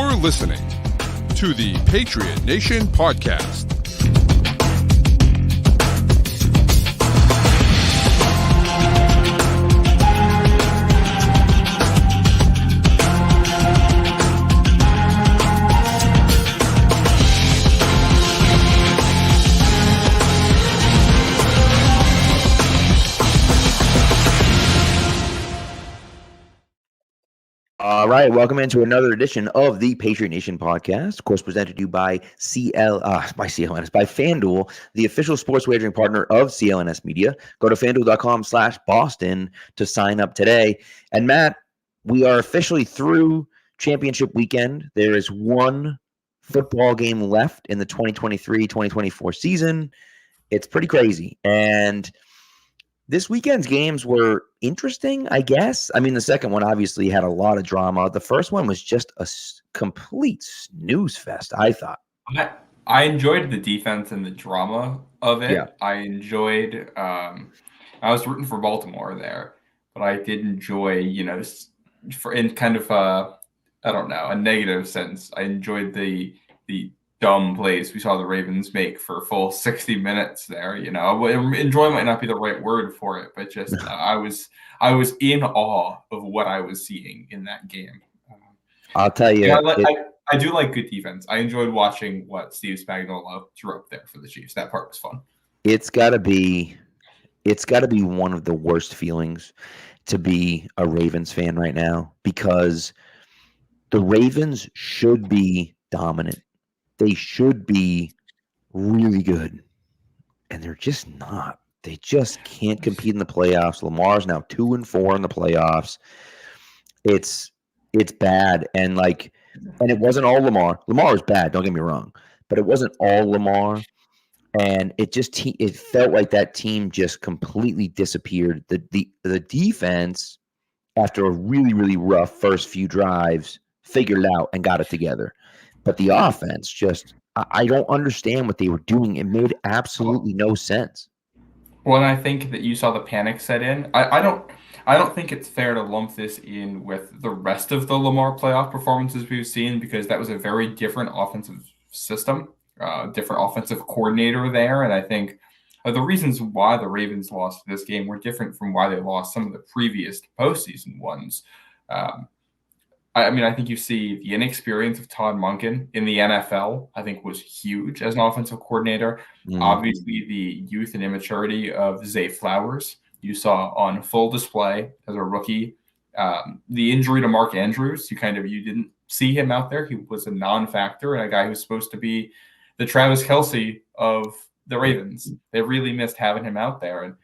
You're listening to the Patriot Nation podcast. All right, welcome into another edition of the Patriot Nation podcast, of course, presented to you by CLNS, by FanDuel, the official sports wagering partner of CLNS Media. Go to FanDuel.com/Boston to sign up today. And Matt, we are officially through championship weekend. There is one football game left in the 2023-2024 season. It's pretty crazy. And this weekend's games were interesting, I guess. I mean, the second one obviously had a lot of drama. The first one was just a complete snooze fest, I thought. I enjoyed the defense and the drama of it. Yeah. I enjoyed I was rooting for Baltimore there, but I did enjoy, in kind of a negative sense. I enjoyed the dumb plays we saw the Ravens make for a full 60 minutes there. Enjoy might not be the right word for it, but just I was in awe of what I was seeing in that game. I'll tell you, I do like good defense. I enjoyed watching what Steve Spagnuolo threw up there for the Chiefs. That part was fun. It's got to be one of the worst feelings to be a Ravens fan right now, because the Ravens should be dominant. They should be really good, and they're just not. They just can't compete in the playoffs. Lamar's now 2-4 in the playoffs. It's bad, and it wasn't all Lamar. Lamar was bad, don't get me wrong, but it wasn't all Lamar, and it felt like that team just completely disappeared. The defense, after a really, really rough first few drives, figured it out and got it together. But the offense I don't understand what they were doing. It made absolutely no sense. Well, and I think that you saw the panic set in. I don't think it's fair to lump this in with the rest of the Lamar playoff performances we've seen, because that was a very different offensive system, different offensive coordinator there. And I think the reasons why the Ravens lost this game were different from why they lost some of the previous postseason ones. I think you see the inexperience of Todd Monken in the NFL, I think, was huge as an offensive coordinator. Mm-hmm. Obviously, the youth and immaturity of Zay Flowers you saw on full display as a rookie. The injury to Mark Andrews, you didn't see him out there. He was a non-factor, and a guy who's supposed to be the Travis Kelce of the Ravens. They really missed having him out there. And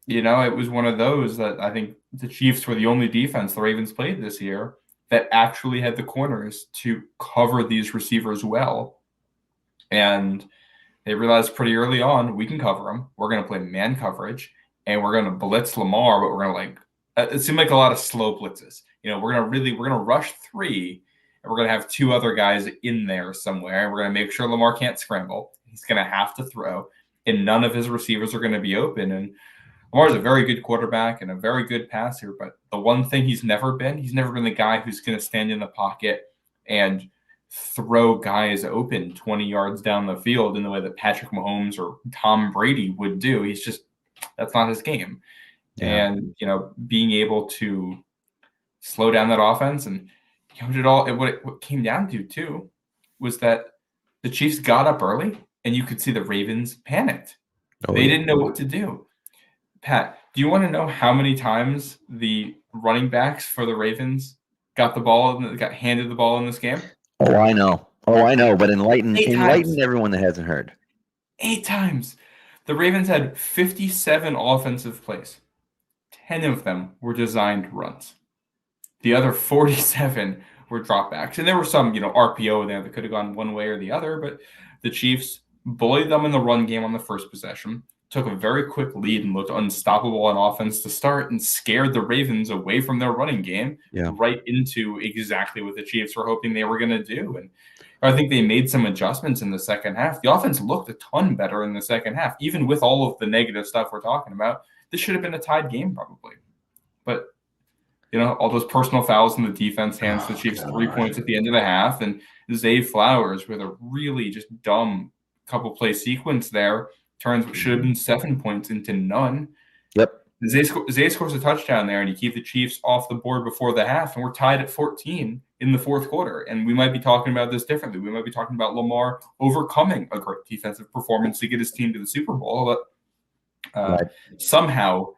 it was one of those that I think the Chiefs were the only defense the Ravens played this year that actually had the corners to cover these receivers well. And they realized pretty early on, we can cover them. We're going to play man coverage, and we're going to blitz Lamar, but we're going to it seemed like a lot of slow blitzes. We're going to rush 3, and we're going to have 2 other guys in there somewhere. And we're going to make sure Lamar can't scramble. He's going to have to throw, and none of his receivers are going to be open. And Lamar's a very good quarterback and a very good passer, but the one thing he's never been the guy who's going to stand in the pocket and throw guys open 20 yards down the field in the way that Patrick Mahomes or Tom Brady would do. That's not his game. Yeah. And, being able to slow down that offense, and what it came down to too was that the Chiefs got up early, and you could see the Ravens panicked. They didn't know what to do. Pat, do you want to know how many times the running backs for the Ravens got handed the ball in this game? Oh, I know. But enlighten everyone that hasn't heard. 8 times. The Ravens had 57 offensive plays. 10 of them were designed runs. The other 47 were dropbacks. And there were some, RPO in there that could have gone one way or the other, but the Chiefs bullied them in the run game on the first possession, took a very quick lead and looked unstoppable on offense to start, and scared the Ravens away from their running game right into exactly what the Chiefs were hoping they were going to do. And I think they made some adjustments in the second half. The offense looked a ton better in the second half, even with all of the negative stuff we're talking about. This should have been a tied game probably. But all those personal fouls in the defense hands the Chiefs 3 points at the end of the half, and Zay Flowers with a really just dumb couple play sequence there turns what should have been 7 points into none. Yep. Zay scores a touchdown there, and you keep the Chiefs off the board before the half, and we're tied at 14 in the fourth quarter. And we might be talking about this differently. We might be talking about Lamar overcoming a great defensive performance to get his team to the Super Bowl, but somehow,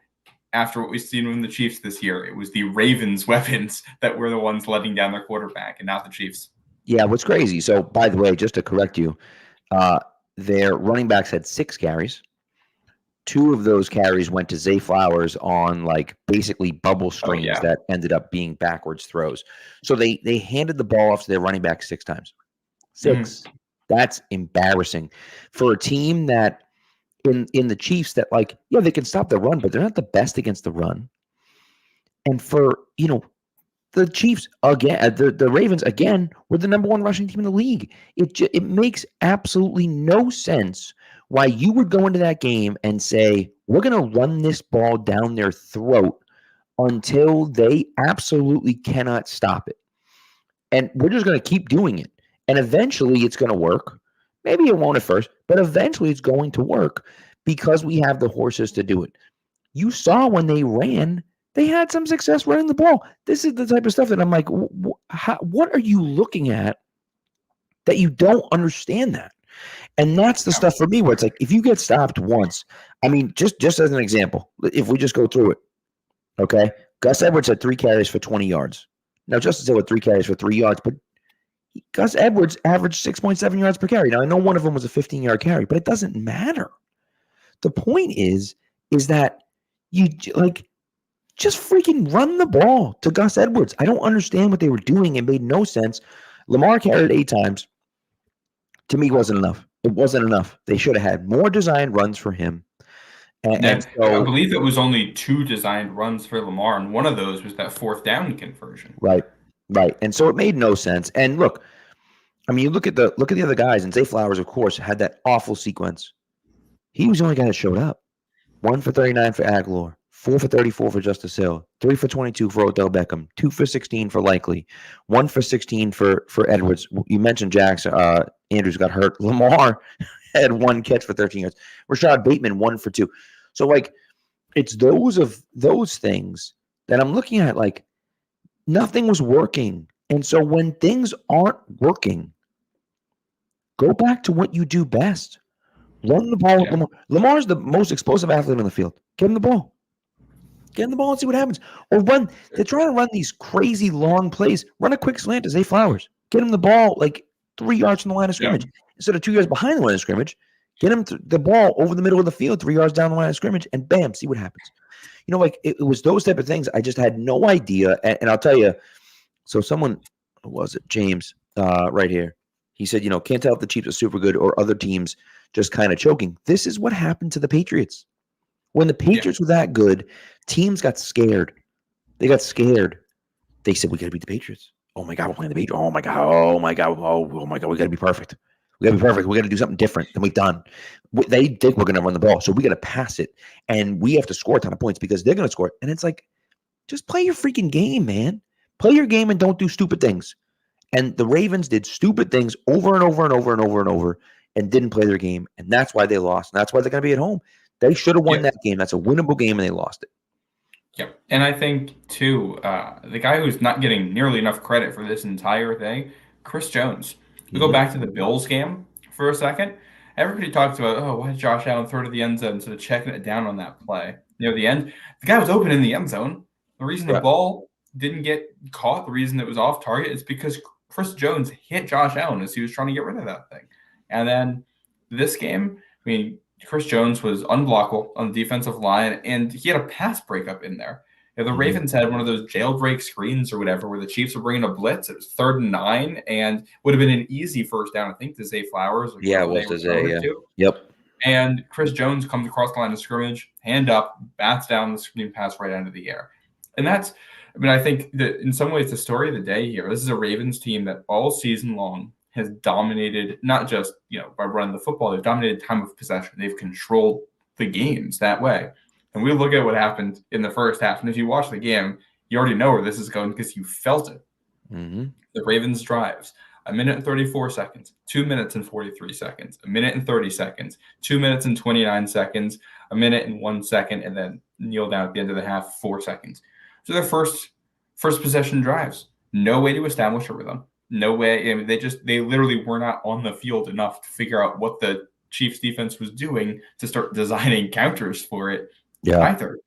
after what we've seen from the Chiefs this year, it was the Ravens' weapons that were the ones letting down their quarterback, and not the Chiefs. Yeah, what's crazy. So, by the way, just to correct you, their running backs had 6 carries. 2 of those carries went to Zay Flowers on basically bubble screens that ended up being backwards throws. So they handed the ball off to their running back 6 times. 6. That's embarrassing for a team that in the Chiefs that they can stop the run, but they're not the best against the run. And for the Chiefs again, the Ravens again were the number 1 rushing team in the league. It makes absolutely no sense why you would go into that game and say, we're going to run this ball down their throat until they absolutely cannot stop it. And we're just going to keep doing it. And eventually it's going to work. Maybe it won't at first, but eventually it's going to work because we have the horses to do it. You saw when they ran, they had some success running the ball. This is the type of stuff that I'm like, what are you looking at that you don't understand that? And that's the stuff for me where it's if you get stopped once, I mean, just as an example, if we just go through it, okay? Gus Edwards had 3 carries for 20 yards. Now, Justin Hill had 3 carries for 3 yards, but Gus Edwards averaged 6.7 yards per carry. Now, I know one of them was a 15-yard carry, but it doesn't matter. The point is that you just freaking run the ball to Gus Edwards. I don't understand what they were doing. It made no sense. Lamar carried 8 times. To me, wasn't enough. It wasn't enough. They should have had more designed runs for him. And so, I believe it was only 2 designed runs for Lamar, and one of those was that 4th down conversion. Right. And so it made no sense. And look, I mean, you look at the other guys, and Zay Flowers, of course, had that awful sequence. He was the only guy that showed up. 1 for 39 for Aguilar, 4 for 34 for Justice Hill, 3 for 22 for Odell Beckham, 2 for 16 for Likely, 1 for 16 for Edwards. You mentioned Jackson. Andrews got hurt. Lamar had 1 catch for 13 yards. Rashad Bateman 1 for 2. So it's those things that I'm looking at. Nothing was working, and so when things aren't working, go back to what you do best. Run the ball. Yeah. Lamar's the most explosive athlete on the field. Get him the ball. Get him the ball and see what happens. Or run. They're trying to run these crazy long plays. Run a quick slant to Zay Flowers. Get him the ball 3 yards from the line of scrimmage instead of 2 yards behind the line of scrimmage. Get him the ball over the middle of the field, 3 yards down the line of scrimmage, and bam, see what happens. It was those type of things. I just had no idea. And I'll tell you. So someone, was it James, right here? He said, can't tell if the Chiefs are super good or other teams just kind of choking. This is what happened to the Patriots. When the Patriots were that good, teams got scared. They got scared. They said, we got to beat the Patriots. Oh, my God, we're playing the Patriots. Oh, my God. Oh, my God. Oh, my God. We got to be perfect. We got to be perfect. We got to do something different than we've done. They think we're going to run the ball, so we got to pass it. And we have to score a ton of points because they're going to score it. And it's just play your freaking game, man. Play your game and don't do stupid things. And the Ravens did stupid things over and over and over and over and over and didn't play their game. And that's why they lost. And that's why they're going to be at home. They should have won that game. That's a winnable game, and they lost it. Yep. And I think, too, the guy who's not getting nearly enough credit for this entire thing, Chris Jones. We go back to the Bills game for a second. Everybody talks about, why did Josh Allen throw to the end zone instead of checking it down on that play? Near the end, the guy was open in the end zone. The reason the ball didn't get caught, the reason it was off target is because Chris Jones hit Josh Allen as he was trying to get rid of that thing. And then this game, I mean, Chris Jones was unblockable on the defensive line, and he had a pass breakup in there. The Ravens had one of those jailbreak screens or whatever where the Chiefs were bringing a blitz. It was 3rd and 9 and would have been an easy first down, I think, to Zay Flowers. Yeah, it was to Zay, yeah. Yep. And Chris Jones comes across the line of scrimmage, hand up, bats down the screen pass right into the air. And that's, I think that in some ways the story of the day here, this is a Ravens team that all season long has dominated, not just, by running the football, they've dominated time of possession. They've controlled the games that way. And we look at what happened in the first half. And if you watch the game, You already know where this is going because you felt it. Mm-hmm. The Ravens drives 1 minute and 34 seconds, 2 minutes and 43 seconds, 1 minute and 30 seconds, 2 minutes and 29 seconds, 1 minute and 1 second, and then kneel down at the end of the half, 4 seconds. So their first possession drives. No way to establish a rhythm. No way. I mean, they literally were not on the field enough to figure out what the Chiefs defense was doing to start designing counters for it either.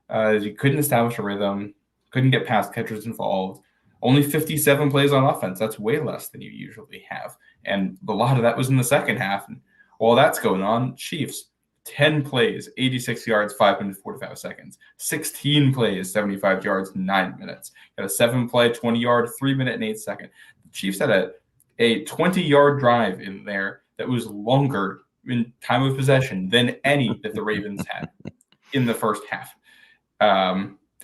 You couldn't establish a rhythm, couldn't get pass catchers involved. Only 57 plays on offense. That's way less than you usually have. And a lot of that was in the second half. And while that's going on, Chiefs, 10 plays, 86 yards, 5 minutes, 45 seconds. 16 plays, 75 yards, 9 minutes. Got a 7-play, 20-yard, 3 minute and 8 second. The Chiefs had a 20-yard drive in there that was longer in time of possession than any that the Ravens had in the first half.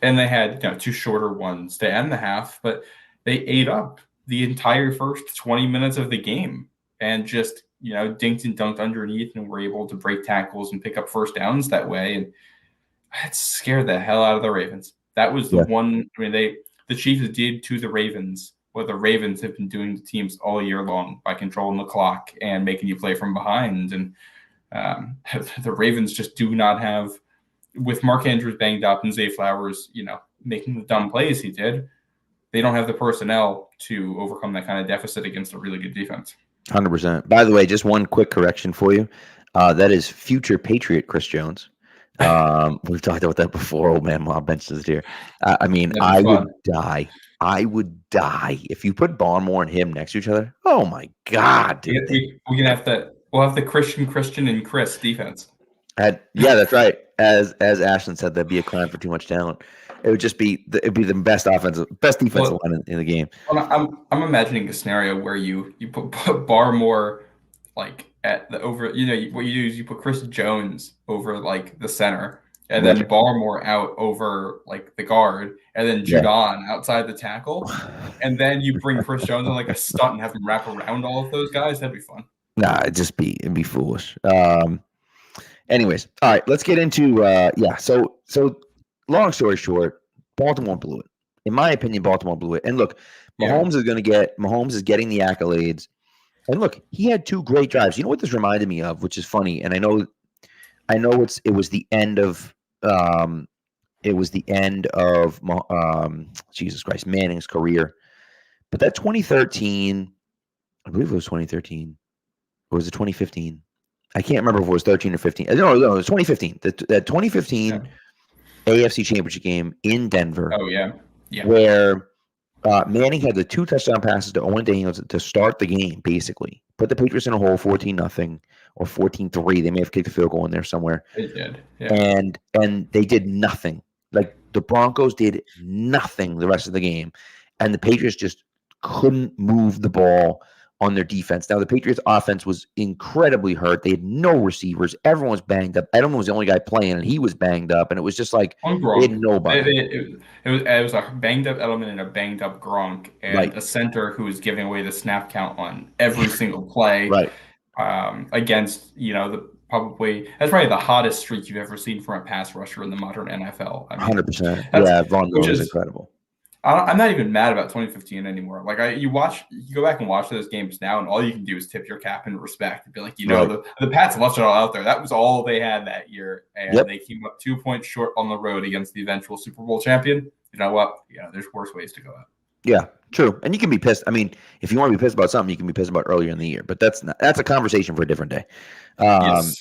And they had 2 shorter ones to end the half, but they ate up the entire first 20 minutes of the game and just, dinked and dunked underneath and were able to break tackles and pick up first downs that way. And that scared the hell out of the Ravens. That was the one. I mean, the Chiefs did to the Ravens what the Ravens have been doing to teams all year long by controlling the clock and making you play from behind. And the Ravens just do not have, with Mark Andrews banged up and Zay Flowers, making the dumb plays he did, they don't have the personnel to overcome that kind of deficit against a really good defense. 100%. By the way, just one quick correction for you. That is future Patriot Chris Jones. We've talked about that before. Old man Mob benches here. I would die. I would die if you put Barmore and him next to each other. Oh my God, dude! We'll have the Christian and Chris defense. Yeah, that's right. As Ashton said, that'd be a crime for too much talent. It would just be the best defensive line in the game. Well, I'm imagining a scenario where you put Barmore like at the over. What you do is you put Chris Jones over like the center, and then Barmore out over like the guard, and then Judon outside the tackle, and then you bring Chris Jones on like a stunt and have him wrap around all of those guys. That'd be fun. Nah, it'd be foolish. Anyways, all right, let's get into So long story short, Baltimore blew it. In my opinion, Baltimore blew it. And look, Mahomes is getting the accolades. And look, he had 2 great drives. You know what this reminded me of, which is funny, and I know it was the end of Jesus Christ, Manning's career. But that 2013, I believe it was 2013, or was it 2015? I can't remember if it was 13 or 15. No, it was 2015. That 2015 AFC Championship game in Denver. Oh, yeah. Where Manning had the 2 touchdown passes to Owen Daniels to start the game, basically. Put the Patriots in a hole 14-0 or 14-3. They may have kicked a field goal in there somewhere. They did. Yeah. And they did nothing. Like the Broncos did nothing the rest of the game. And the Patriots just couldn't move the ball on their defense. Now, the Patriots offense was incredibly hurt. They had no receivers. Everyone was banged up. Edelman was the only guy playing, and he was banged up. And it was just like they had nobody. It was a banged up Edelman and a banged up Gronk, and a center who was giving away the snap count on every single play. Against that's probably the hottest streak you've ever seen from a pass rusher in the modern NFL. I mean, 100%. Yeah, Von Miller is incredible. I'm not even mad about 2015 anymore. Like you go back and watch those games now, and all you can do is tip your cap in respect and be like, the Pats left it all out there. That was all they had that year, and they came up 2 points short on the road against the eventual Super Bowl champion. You know what? There's worse ways to go out. Yeah, true. And you can be pissed. I mean, if you want to be pissed about something, you can be pissed about earlier in the year. But that's a conversation for a different day. Yes.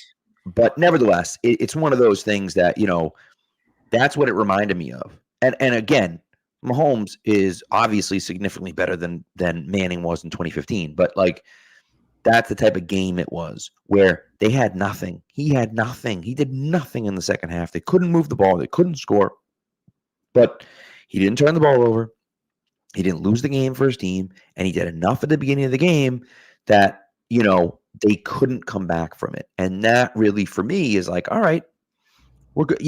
But nevertheless, it's one of those things that that's what it reminded me of. And again, Mahomes is obviously significantly better than Manning was in 2015, but like that's the type of game it was where they had nothing. He had nothing. He did nothing in the second half. They couldn't move the ball. They couldn't score, but he didn't turn the ball over. He didn't lose the game for his team, and he did enough at the beginning of the game that they couldn't come back from it. And that really, for me, is like, all right, we're good.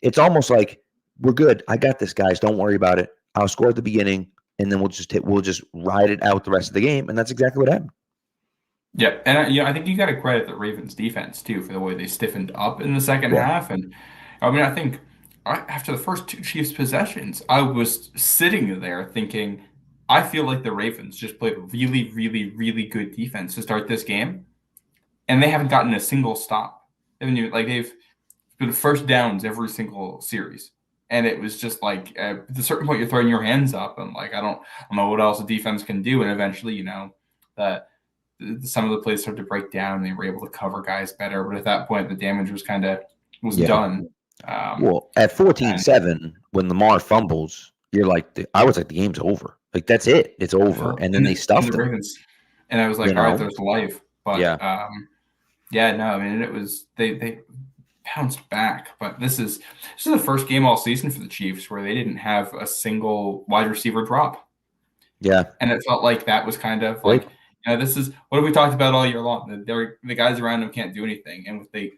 It's almost like, we're good. I got this, guys. Don't worry about it. I'll score at the beginning, and then we'll just ride it out the rest of the game, and that's exactly what happened. Yeah, and I think you got to credit the Ravens defense too for the way they stiffened up in the second half, and I mean I think after the first two Chiefs possessions, I was sitting there thinking, I feel like the Ravens just played really, really, really good defense to start this game, and they haven't gotten a single stop. I mean, they've been first downs every single series, and it was just like at a certain point you're throwing your hands up, and like I don't know what else the defense can do, and eventually that some of the plays started to break down, and they were able to cover guys better, but at that point the damage was done. Well, at 14-7, when Lamar fumbles, you're like, I was like, the game's over. Like, that's it. It's over. And then they stuffed him. And I was like, all right, there's life. But yeah, no, I mean, it was they bounced back. But this is the first game all season for the Chiefs where they didn't have a single wide receiver drop. Yeah. And it felt like that was kind of like, this is what have we talked about all year long? The guys around them can't do anything. And with the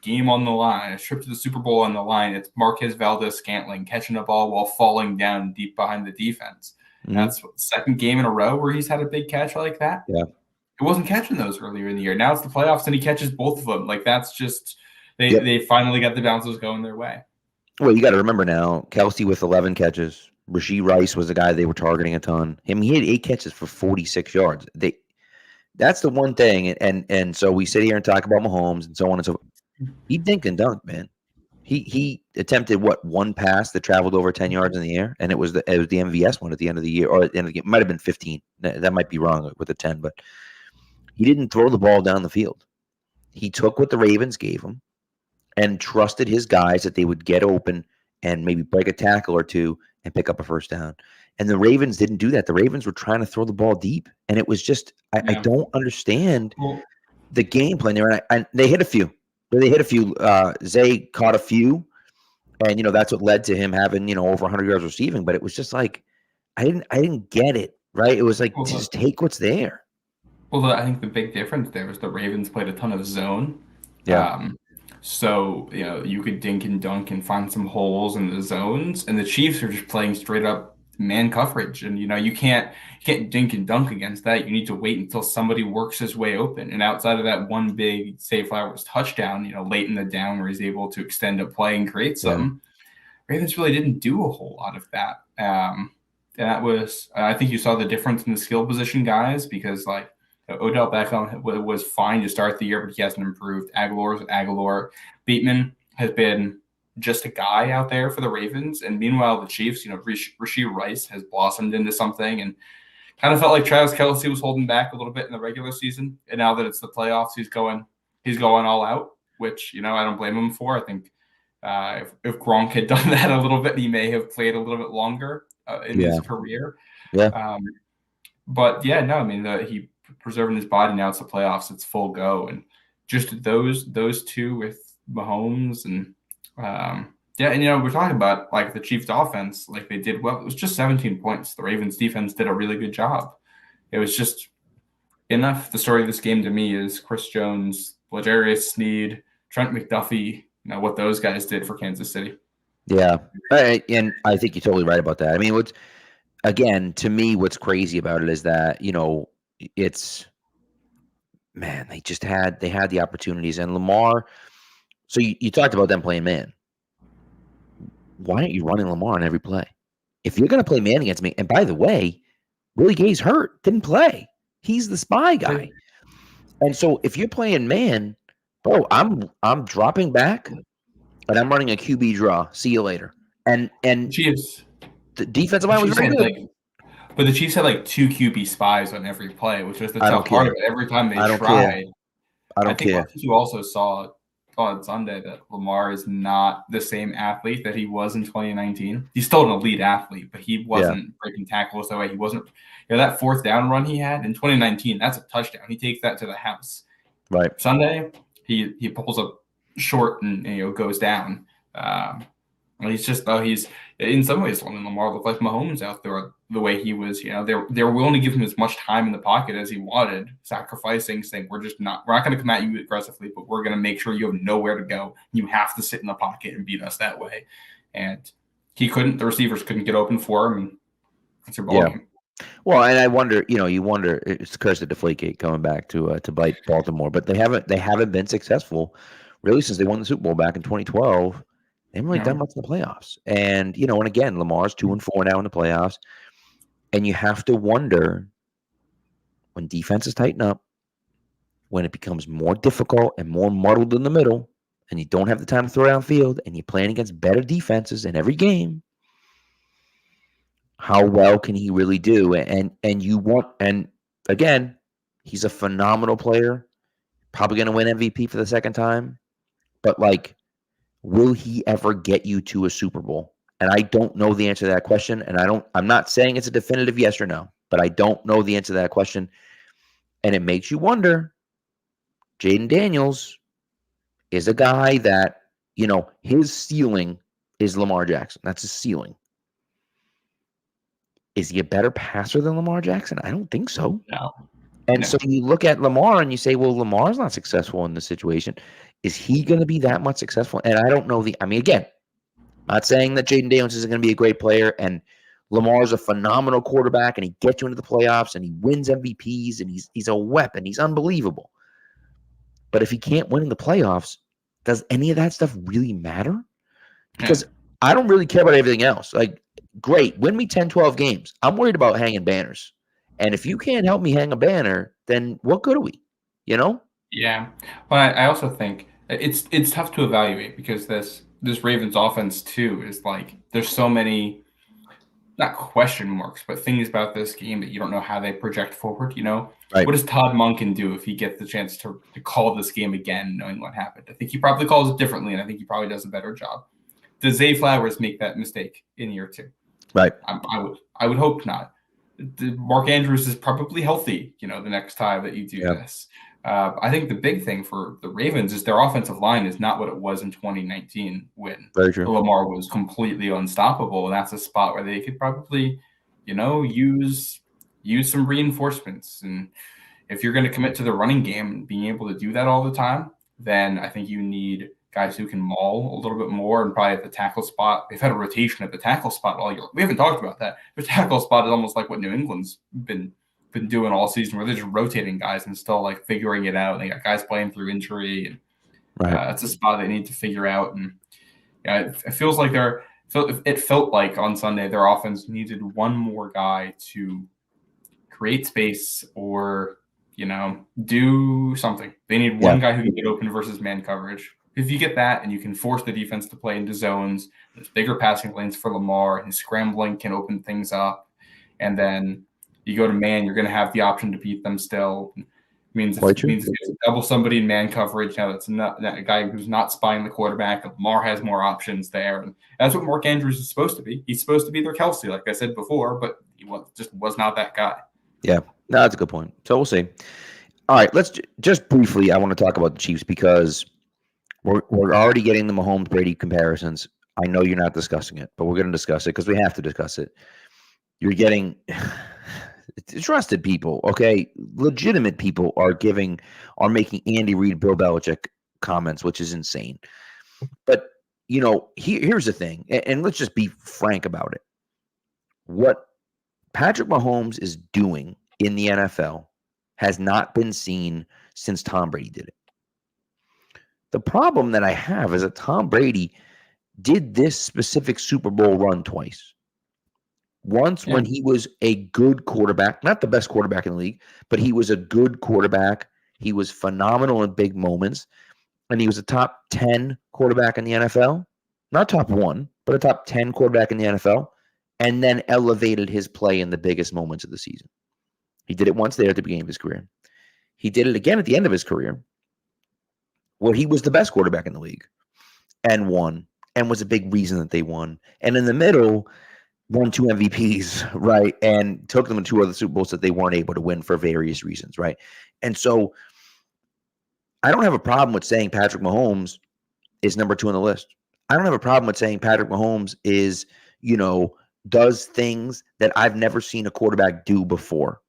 game on the line, a trip to the Super Bowl on the line, it's Marquez Valdes-Scantling catching a ball while falling down deep behind the defense. Mm-hmm. That's the second game in a row where he's had a big catch like that. Yeah. He wasn't catching those earlier in the year. Now it's the playoffs and he catches both of them. Like that's just they finally got the bounces going their way. Well, you got to remember now, Kelsey with 11 catches. Rashee Rice was the guy they were targeting a ton. He had 8 catches for 46 yards. That's the one thing. And so we sit here and talk about Mahomes and so on and so forth. He dink and dunk, man. He attempted one pass that traveled over 10 yards in the air, and it was the MVS one at the end of the year, or at the end of the game. It might have been 15. That might be wrong with a 10, but he didn't throw the ball down the field. He took what the Ravens gave him and trusted his guys that they would get open and maybe break a tackle or two and pick up a first down. And the Ravens didn't do that. The Ravens were trying to throw the ball deep, and it was just I don't understand the game plan there. And they hit a few. They hit a few. Zay caught a few, and that's what led to him having over 100 yards receiving. But it was just like I didn't get it right. It was like just take what's there. Well, I think the big difference there was the Ravens played a ton of zone. Yeah. So you could dink and dunk and find some holes in the zones, and the Chiefs are just playing straight up man coverage, and you can't dink and dunk against that. You need to wait until somebody works his way open. And outside of that one big Zay Flowers touchdown, late in the down where he's able to extend a play and create something, Ravens really didn't do a whole lot of that. And that was, I think you saw the difference in the skill position guys because like Odell Beckham was fine to start the year, but he hasn't improved. Aguilar. Bateman has been just a guy out there for the Ravens. And meanwhile, the Chiefs, Rashee Rice has blossomed into something and kind of felt like Travis Kelce was holding back a little bit in the regular season. And now that it's the playoffs, he's going all out, which, I don't blame him for. I think if Gronk had done that a little bit, he may have played a little bit longer in his career. Yeah. But yeah, no, I mean, he preserving his body. Now it's the playoffs, it's full go. And just those two with Mahomes and and we're talking about like the Chiefs offense, like they did well. It was just 17 points. The Ravens defense did a really good job. It was just enough. The story of this game to me is Chris Jones, L'Jarius Sneed, Trent McDuffie, what those guys did for Kansas City. Yeah. And I think you're totally right about that. I mean, to me, what's crazy about it is that, it's, man, they had the opportunities. And Lamar, so you talked about them playing man. Why aren't you running Lamar on every play? If you're going to play man against me, and by the way, Willie Gay's hurt, didn't play. He's the spy guy. And so if you're playing man, bro, I'm dropping back and I'm running a QB draw. See you later. And Chiefs, the defensive line was very good. But the Chiefs had like 2 QB spies on every play, which was the tough part of it. Every time they tried. I don't care. I think you also saw on Sunday that Lamar is not the same athlete that he was in 2019. He's still an elite athlete, but he wasn't breaking tackles that way. He wasn't, that 4th down run he had in 2019, that's a touchdown. He takes that to the house. Right. Sunday, he pulls up short and goes down. He's just, he's in some ways, Lamar looked like Mahomes out there the way he was. They're willing to give him as much time in the pocket as he wanted, sacrificing, saying we're not going to come at you aggressively, but we're going to make sure you have nowhere to go. You have to sit in the pocket and beat us that way. And he couldn't. The receivers couldn't get open for him. And that's your ball game. Well, and I wonder, it's the curse of Deflategate coming back to bite Baltimore, but they haven't been successful really since they won the Super Bowl back in 2012. They haven't really done much in the playoffs. And, and again, Lamar's 2-4 now in the playoffs. And you have to wonder, when defenses tighten up, when it becomes more difficult and more muddled in the middle, and you don't have the time to throw downfield, and you're playing against better defenses in every game, how well can he really do? And again, he's a phenomenal player, probably going to win MVP for the second time. But will he ever get you to a Super Bowl? And I don't know the answer to that question. And I'm not saying it's a definitive yes or no, but I don't know the answer to that question. And it makes you wonder, Jaden Daniels is a guy that, his ceiling is Lamar Jackson. That's his ceiling. Is he a better passer than Lamar Jackson? I don't think so. No. And so you look at Lamar and you say, well, Lamar's not successful in this situation. Is he going to be that much successful? And I don't know again, not saying that Jaden Daniels isn't going to be a great player, and Lamar's a phenomenal quarterback, and he gets you into the playoffs, and he wins MVPs, and he's a weapon. He's unbelievable. But if he can't win in the playoffs, does any of that stuff really matter? Because I don't really care about everything else. Great, win me 10, 12 games. I'm worried about hanging banners. And if you can't help me hang a banner, then what good are we? Yeah. But I also think it's tough to evaluate, because this Ravens offense too is there's so many, not question marks, but things about this game that you don't know how they project forward. Right. What does Todd Monken do if he gets the chance to call this game again, knowing what happened? I think he probably calls it differently, and I think he probably does a better job. Does Zay Flowers make that mistake in year 2? Right. I would hope not. Mark Andrews is probably healthy, the next time that you do this. I think the big thing for the Ravens is their offensive line is not what it was in 2019 when Lamar was completely unstoppable. And that's a spot where they could probably, use some reinforcements. And if you're going to commit to the running game and being able to do that all the time, then I think you need guys who can maul a little bit more, and probably at the tackle spot. They've had a rotation at the tackle spot all year. We haven't talked about that. The tackle spot is almost like what New England's been doing all season, where they're just rotating guys and still figuring it out. And they got guys playing through injury, and that's a spot they need to figure out. And it feels like it felt like on Sunday their offense needed one more guy to create space or do something. They need one guy who can get open versus man coverage. If you get that and you can force the defense to play into zones, there's bigger passing lanes for Lamar, and his scrambling can open things up. And then you go to man, you're going to have the option to beat them still. It means if you double somebody in man coverage, now that's not that guy who's not spying the quarterback. Lamar has more options there. And that's what Mark Andrews is supposed to be. He's supposed to be their Kelsey, like I said before, but he just was not that guy. Yeah, no, that's a good point. So we'll see. All right, let's just briefly, I want to talk about the Chiefs, because we're already getting the Mahomes Brady comparisons. I know you're not discussing it, but we're going to discuss it because we have to discuss it. You're getting trusted people, okay? Legitimate people are making Andy Reid, Bill Belichick comments, which is insane. But here's the thing, and let's just be frank about it. What Patrick Mahomes is doing in the NFL has not been seen since Tom Brady did it. The problem that I have is that Tom Brady did this specific Super Bowl run twice. Once when he was a good quarterback, not the best quarterback in the league, but he was a good quarterback. He was phenomenal in big moments, and he was a top 10 quarterback in the NFL. Not top 1, but a top 10 quarterback in the NFL, and then elevated his play in the biggest moments of the season. He did it once there at the beginning of his career. He did it again at the end of his career, where he was the best quarterback in the league and won, and was a big reason that they won. And in the middle, won 2 MVPs, right? And took them to 2 other Super Bowls that they weren't able to win for various reasons, right? And so I don't have a problem with saying Patrick Mahomes is number 2 on the list. I don't have a problem with saying Patrick Mahomes is, does things that I've never seen a quarterback do before.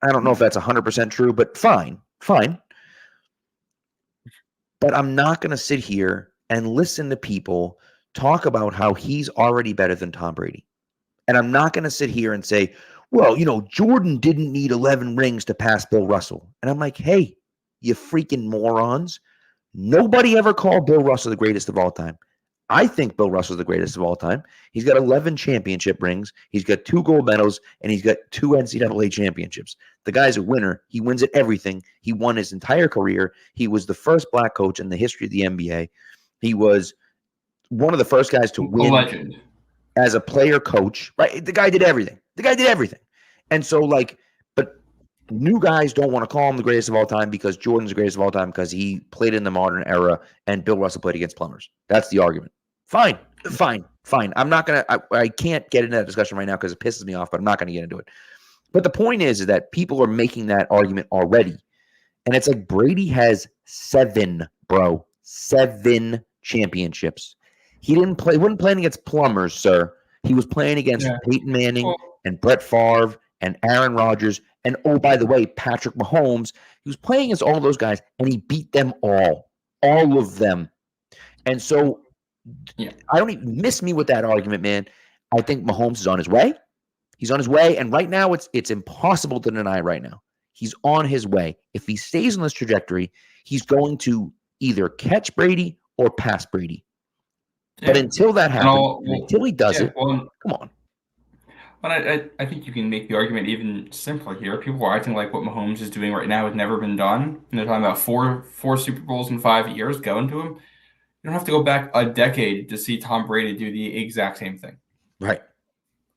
I don't know if that's 100% true, but fine. But I'm not going to sit here and listen to people talk about how he's already better than Tom Brady. And I'm not going to sit here and say, well, Jordan didn't need 11 rings to pass Bill Russell. And I'm like, hey, you freaking morons. Nobody ever called Bill Russell the greatest of all time. I think Bill Russell's the greatest of all time. He's got 11 championship rings. He's got 2 gold medals, and he's got 2 NCAA championships. The guy's a winner. He wins at everything. He won his entire career. He was the first black coach in the history of the NBA. He was one of the first guys to win legend as a player coach. Right? The guy did everything. And so, but new guys don't want to call him the greatest of all time because Jordan's the greatest of all time because he played in the modern era and Bill Russell played against plumbers. That's the argument. Fine. I'm not going to, I can't get into that discussion right now because it pisses me off, but I'm not going to get into it. But the point is that people are making that argument already. And it's like Brady has 7 championships. He wasn't playing against plumbers, sir. He was playing against Peyton Manning and Brett Favre and Aaron Rodgers. And, oh, by the way, Patrick Mahomes. He was playing against all those guys, and he beat them all of them. And so I don't even miss me with that argument, man. I think Mahomes is on his way. He's on his way, and right now it's impossible to deny right now. He's on his way. If he stays on this trajectory, he's going to either catch Brady or pass Brady. Yeah. But until that happens, until he does it, come on. But I think you can make the argument even simpler here. People are acting like what Mahomes is doing right now has never been done. And they're talking about four Super Bowls in 5 years going to him. You don't have to go back a decade to see Tom Brady do the exact same thing. Right.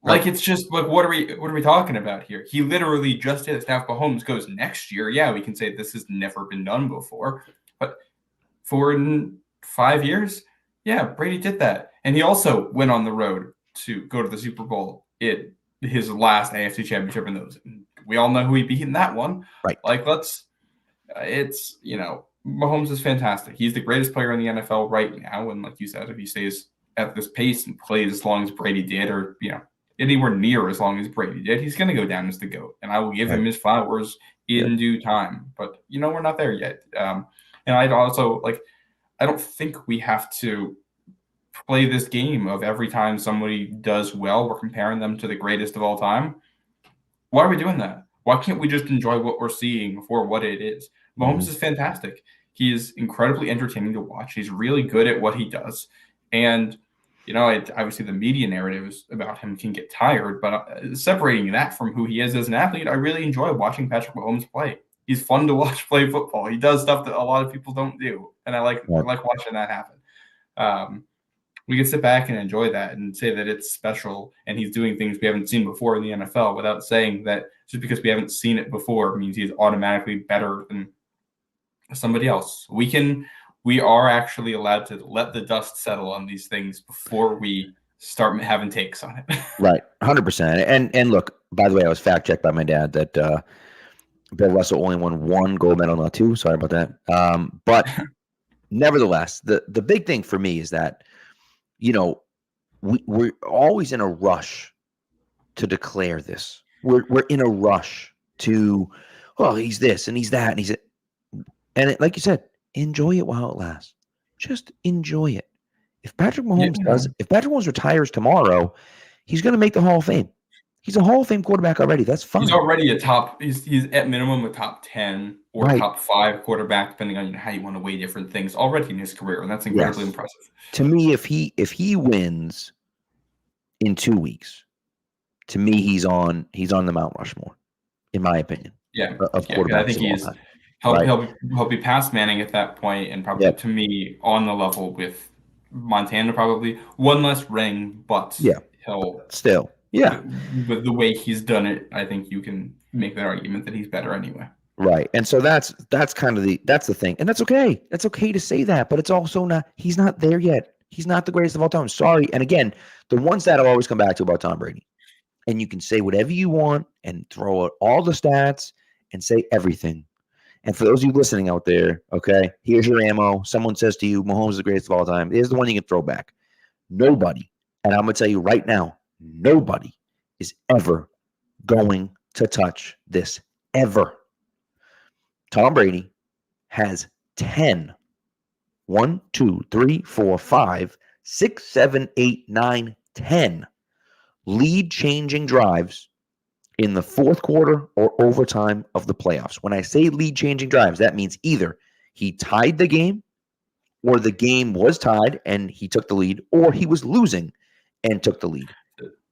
Like, it's just like, what are we talking about here? He literally just did it. Now, if Mahomes goes next year, we can say this has never been done before. But for 5 years, Brady did that. And he also went on the road to go to the Super Bowl in his last AFC championship in those. We all know who he beat in that one. Right. Like, Mahomes is fantastic. He's the greatest player in the NFL right now. And like you said, if he stays at this pace and plays as long as Brady did, or, anywhere near as long as Brady did, he's going to go down as the GOAT. And I will give him his flowers in due time. But, we're not there yet. And I'd also, I don't think we have to play this game of every time somebody does well, we're comparing them to the greatest of all time. Why are we doing that? Why can't we just enjoy what we're seeing for what it is? Mahomes is fantastic. He is incredibly entertaining to watch. He's really good at what he does. And, obviously the media narratives about him can get tired, but separating that from who he is as an athlete, I really enjoy watching Patrick Mahomes play. He's fun to watch play football. He does stuff that a lot of people don't do. And I like watching that happen. We can sit back and enjoy that and say that it's special and he's doing things we haven't seen before in the NFL without saying that just because we haven't seen it before means he's automatically better than somebody else. We are actually allowed to let the dust settle on these things before we start having takes on it. Right. 100%. And look, by the way, I was fact checked by my dad that Bill Russell only won 1 gold medal, not 2. Sorry about that. But nevertheless, the big thing for me is that, we're always in a rush to declare this. We're in a rush to, he's this and he's that and he's it. And like you said, enjoy it while it lasts. Just enjoy it. If Patrick Mahomes retires tomorrow, he's going to make the Hall of Fame. He's a Hall of Fame quarterback already. That's fine. He's already he's at minimum a top 10 or top 5 quarterback, depending on how you want to weigh different things already in his career. And that's incredibly impressive. To me, if he wins in 2 weeks, to me, he's on the Mount Rushmore, in my opinion. Yeah. Of quarterbacks. I think he's he'll be past Manning at that point, and probably to me on the level with Montana, probably one less ring, but he'll still. Yeah. With the way he's done it, I think you can make that argument that he's better anyway. Right. And so that's kind of that's the thing. And that's okay. That's okay to say that, but it's also he's not there yet. He's not the greatest of all time. Sorry. And again, the ones that I'll always come back to about Tom Brady. And you can say whatever you want and throw out all the stats and say everything. And for those of you listening out there, okay, here's your ammo. Someone says to you, Mahomes is the greatest of all time. Here's the one you can throw back. Nobody, and I'm going to tell you right now, nobody is ever going to touch this, ever. Tom Brady has 10, 1, 2, 3, 4, 5, 6, 7, 8, 9, 10 lead-changing drives in the fourth quarter or overtime of the playoffs. When I say lead-changing drives, that means either he tied the game or the game was tied and he took the lead, or he was losing and took the lead.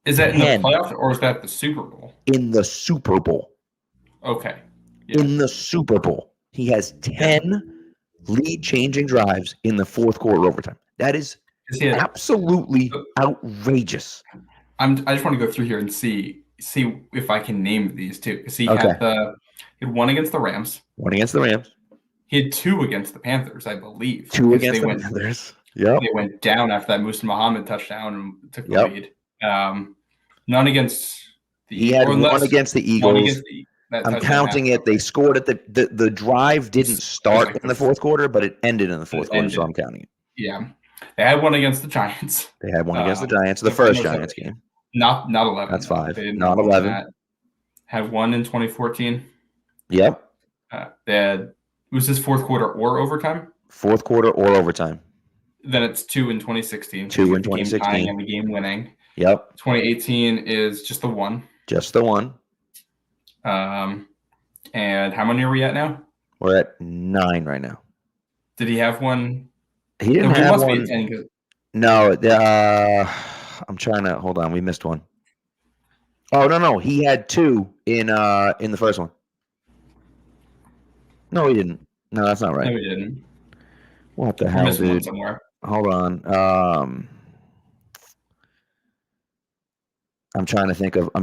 Is that in the playoffs or is that the Super Bowl? In the Super Bowl. Okay. Yeah. In the Super Bowl. He has 10 lead-changing drives in the fourth quarter overtime. That is absolutely outrageous. I just want to go through here and see if I can name these two. Because he had one against the Rams. One against the Rams. He had 2 against the Panthers, I believe. 2 against the Panthers. Yep. They went down after that Musa Muhammad touchdown and took the lead. None against the He had one against the Eagles. I'm counting it. They scored at the drive didn't start in the fourth quarter, but it ended in the fourth quarter, so I'm counting it. Yeah. They had one against the Giants. They had one against the Giants, the first Giants game. Not 11. That's 5. Not 11. Had one in 2014. Yep. Was this fourth quarter or overtime? Fourth quarter or overtime. Then it's 2 in 2016. 2 in 2016. And the game winning. Yep. 2018 is just the one. Just the one. And how many are we at now? We're at 9 right now. Did he have one? He didn't have one. No, I'm trying to hold on. We missed one. Oh no, he had 2 in the first one. No, he didn't. No, that's not right. No, he didn't. What the hell, dude? Somewhere. Hold on. I'm trying to think of the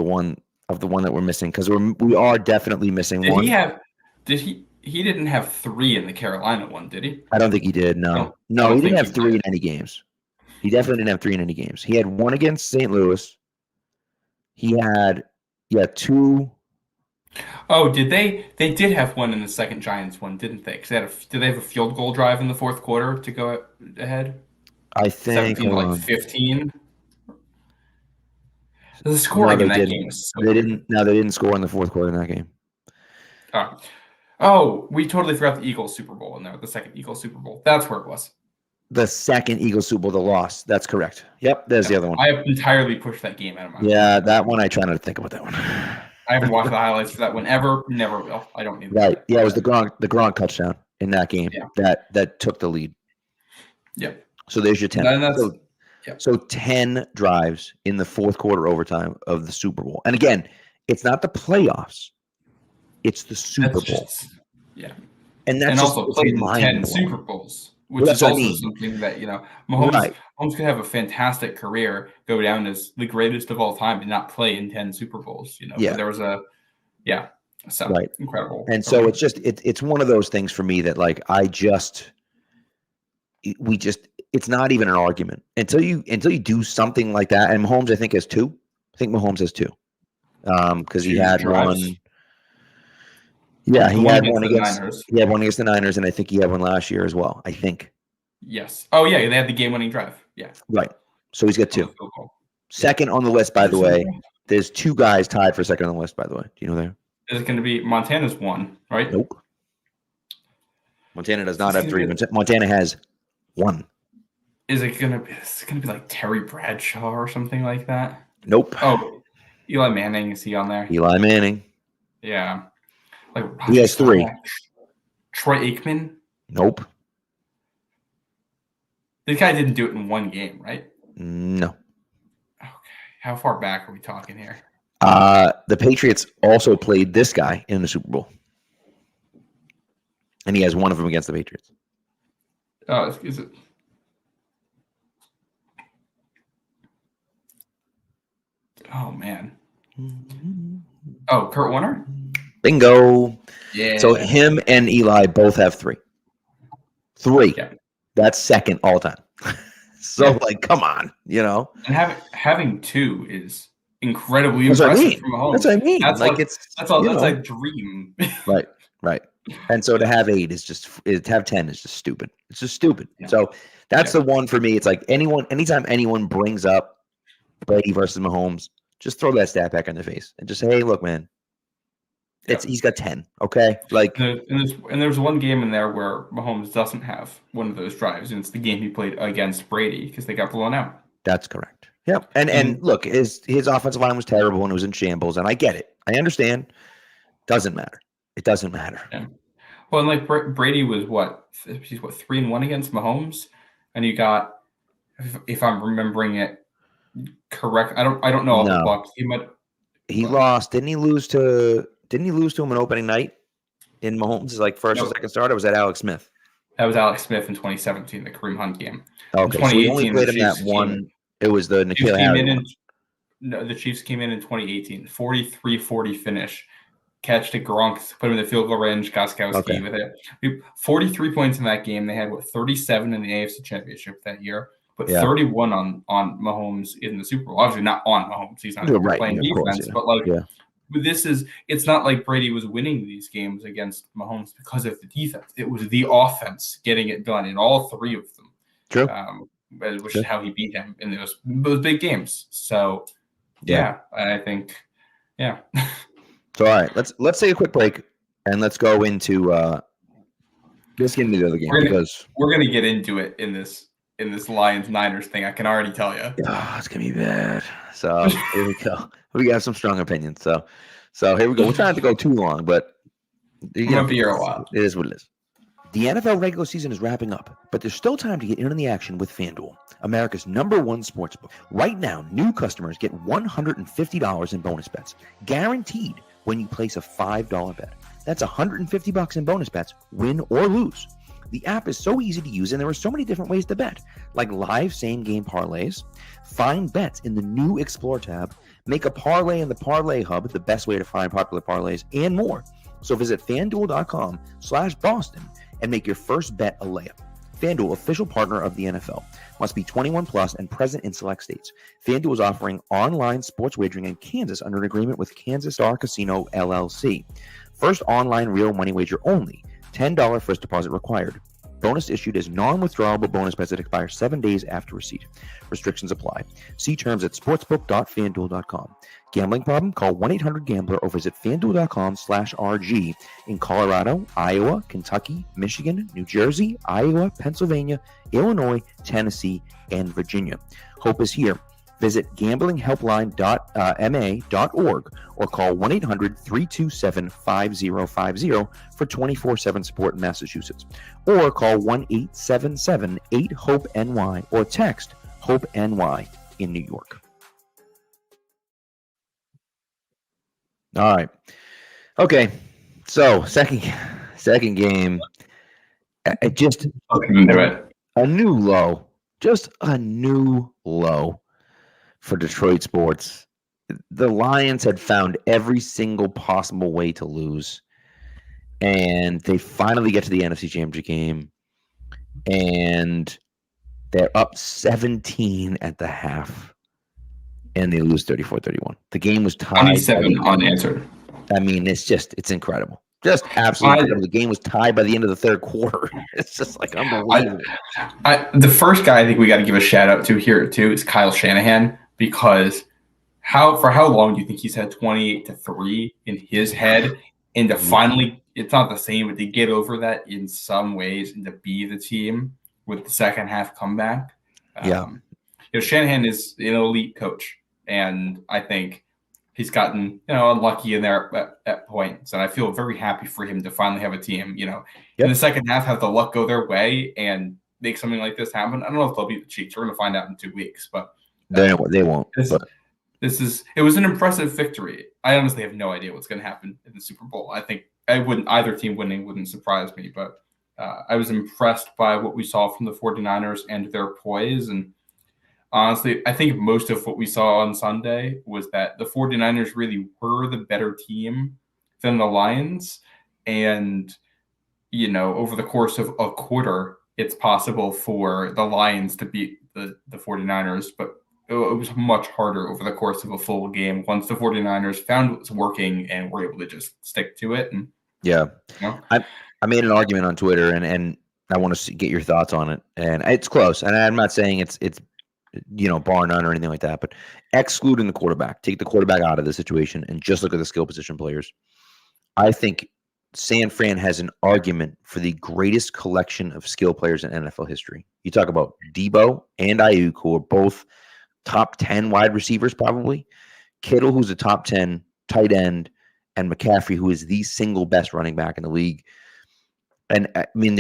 one that we're missing, because we are definitely missing one. He didn't have 3 in the Carolina one, did he? I don't think he did. No, he didn't have 3 in any games. He definitely didn't have 3 in any games. He had 1 against St. Louis. He had 2. Oh, did they? They did have 1 in the second Giants one, didn't they? Because did they have a field goal drive in the fourth quarter to go ahead? I think 15. The scoring in that game was so they didn't score in the fourth quarter in that game. Oh, we totally forgot the Eagles Super Bowl in there. The second Eagles Super Bowl. That's where it was. The second Eagles Super Bowl, the loss. That's correct. Yep, there's the other one. I have entirely pushed that game out of my mind. Yeah, that one I try not to think about that one. I haven't watched the highlights for that one ever. Never will. I don't need. Right. Yeah, it was the Gronk touchdown in that game that took the lead. Yep. So there's your 10. So 10 drives in the fourth quarter overtime of the Super Bowl. And again, it's not the playoffs. It's the Super Bowl. And that's also played in 10 Super Bowls, which is also something that, Mahomes could have a fantastic career, go down as the greatest of all time, and not play in 10 Super Bowls. There was incredible. And so it's just it's one of those things for me that it's not even an argument until you do something like that. And Mahomes, I think, has 2. I think Mahomes has 2 because he had one. Yeah, he had one against the Niners, and I think he had one last year as well. I think. Yes. Oh yeah, they had the game-winning drive. Yeah. Right. So he's got 2. Second on the list, by the way. There's 2 guys tied for second on the list, by the way. Do you know there? Is it going to be Montana's 1, right? Nope. Montana does not have 3. Montana has 1. Is it gonna be like Terry Bradshaw or something like that? Nope. Oh, Eli Manning, is he on there? Eli Manning. Yeah. Like he has 3. Troy Aikman? Nope. This guy didn't do it in 1 game, right? No. Okay. How far back are we talking here? The Patriots also played this guy in the Super Bowl. And he has 1 of them against the Patriots. Oh, is it? Oh, man. Oh, Kurt Warner? Bingo. Yeah. So him and Eli both have 3. 3. Yeah. That's second all time. So, come on, And having 2 is incredibly impressive from Mahomes. That's what I mean. That's a dream. Right. And so to have 8 is to have 10 is just stupid. It's just stupid. Yeah. So that's the one for me. It's like anytime anyone brings up Brady versus Mahomes, just throw that stat back in their face and just say, hey, look, man, he's got 10. Okay. And there's 1 game in there where Mahomes doesn't have one of those drives, and it's the game he played against Brady because they got blown out. That's correct. Yep. And look, his offensive line was terrible and it was in shambles, and I get it. I understand. Doesn't matter. It doesn't matter. Yeah. Well, and like Brady was he's 3-1 against Mahomes, and you got, if I'm remembering it correct, I don't know all the No, Bucks. he lost. Didn't he lose to him on opening night in Mahomes' like first or Nope. second start? Or was that Alex Smith? That was Alex Smith in 2017, the Kareem Hunt game. In Okay, so we only 2018, played the him that Chiefs one. It was the Chiefs N'Keal came Harry in one. and no, the Chiefs came in 2018, 43-40 finish. Catch to Gronk, put him in the field goal range, Gostkowski with it. 43 points in that game. They had 37 in the AFC Championship that year, but 31 on Mahomes in the Super Bowl. Obviously not on Mahomes. He's not playing defense, but it's not like Brady was winning these games against Mahomes because of the defense. It was the offense getting it done in all three of them. True. Which is how he beat him in those big games. So I think So all right, let's take a quick break and let's go into let's get into the other game because we're gonna get into it in this Lions Niners thing. I can already tell you. Oh, it's gonna be bad. So here we go. We got some strong opinions. So here we go. We're trying not to go too long, but gonna be here a while. It is what it is. The NFL regular season is wrapping up, but there's still time to get in on the action with FanDuel, America's #1 sportsbook. Right now, new customers get $150 in bonus bets, guaranteed when you place a $5 bet. That's $150 in bonus bets, win or lose. The app is so easy to use, and there are so many different ways to bet, like live same-game parlays, find bets in the new Explore tab, make a parlay in the Parlay Hub, the best way to find popular parlays, and more. So visit FanDuel.com/Boston and make your first bet a layup. FanDuel, official partner of the NFL. Must be 21 plus and present in select states. FanDuel is offering online sports wagering in Kansas under an agreement with Kansas Star Casino, LLC. First online real money wager only. $10 first deposit required. Bonus issued as non-withdrawable bonus bets that expire 7 days after receipt. Restrictions apply. See terms at sportsbook.fanduel.com. Gambling problem? Call 1-800-GAMBLER or visit fanduel.com/RG in Colorado, Iowa, Kentucky, Michigan, New Jersey, Iowa, Pennsylvania, Illinois, Tennessee, and Virginia. Hope is here. Visit gamblinghelpline.ma.org or call 1-800-327-5050 for 24/7 support in Massachusetts. Or call 1-877-8-HOPE-NY or text HOPE-NY in New York. All right. Okay. So second game, just a new low. Just a new low for Detroit sports. The Lions had found every single possible way to lose, and they finally get to the NFC Championship game, and they're up 17 at the half, and they lose 34-31. The game was tied. 27 unanswered. I mean, it's incredible. Just absolutely incredible. The game was tied by the end of the third quarter. It's just like unbelievable. The first guy I think we got to give a shout out to here too is Kyle Shanahan, because for how long do you think he's had 28-3 in his head, and to finally, it's not the same, but to get over that in some ways and to be the team with the second half comeback. Shanahan is an elite coach, and I think he's gotten unlucky in there at points, and I feel very happy for him to finally have a team. In the second half, have the luck go their way and make something like this happen. I don't know if they'll beat the Chiefs. We're going to find out in 2 weeks, but they won't. It was an impressive victory. I honestly have no idea what's going to happen in the Super Bowl. I think either team winning wouldn't surprise me, but I was impressed by what we saw from the 49ers and their poise. And honestly, I think most of what we saw on Sunday was that the 49ers really were the better team than the Lions. And, over the course of a quarter, it's possible for the Lions to beat the 49ers, but it was much harder over the course of a full game once the 49ers found what was working and were able to just stick to it. And I made an argument on Twitter, and I want to get your thoughts on it. And it's close, and I'm not saying it's bar none or anything like that, but excluding the quarterback, take the quarterback out of the situation and just look at the skill position players. I think San Fran has an argument for the greatest collection of skill players in NFL history. You talk about Debo and Ayuk, who are both top 10 wide receivers, probably. Kittle, who's a top 10 tight end, and McCaffrey, who is the single best running back in the league. And I mean,